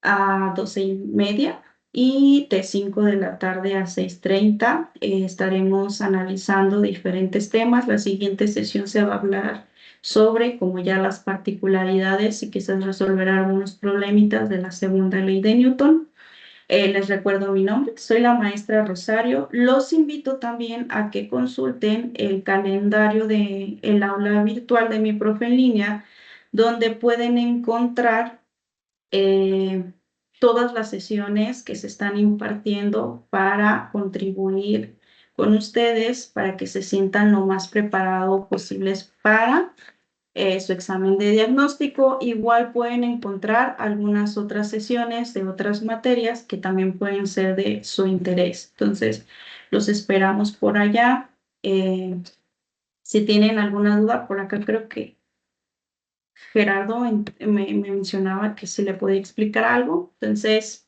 a 12:30 y de 5 de la tarde a 6:30. Estaremos analizando diferentes temas. La siguiente sesión se va a hablar sobre como ya las particularidades y quizás resolver algunos problemitas de la segunda ley de Newton. Les recuerdo mi nombre, soy la maestra Rosario. Los invito también a que consulten el calendario del aula virtual de Mi Profe en Línea, donde pueden encontrar todas las sesiones que se están impartiendo para contribuir con ustedes, para que se sientan lo más preparados posibles para su examen de diagnóstico. Igual pueden encontrar algunas otras sesiones de otras materias que también pueden ser de su interés. Entonces, los esperamos por allá. Si tienen alguna duda, por acá creo que Gerardo me mencionaba que si le podía explicar algo. Entonces,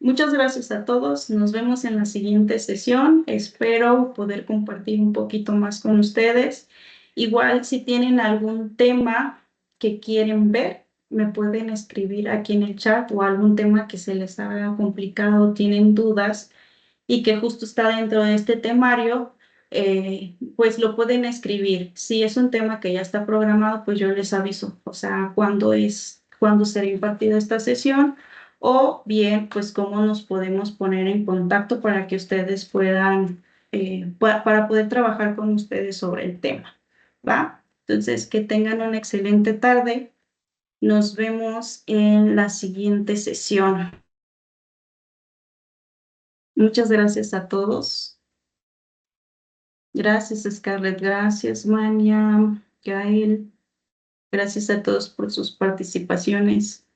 muchas gracias a todos. Nos vemos en la siguiente sesión. Espero poder compartir un poquito más con ustedes. Igual, si tienen algún tema que quieren ver, me pueden escribir aquí en el chat, o algún tema que se les haga complicado, tienen dudas y que justo está dentro de este temario, pues lo pueden escribir. Si es un tema que ya está programado, pues yo les aviso, o sea, cuándo será impartida esta sesión, o bien, pues cómo nos podemos poner en contacto para que ustedes puedan, para poder trabajar con ustedes sobre el tema, ¿va? Entonces, que tengan una excelente tarde. Nos vemos en la siguiente sesión. Muchas gracias a todos. Gracias, Scarlett. Gracias, Mania, Gael. Gracias a todos por sus participaciones.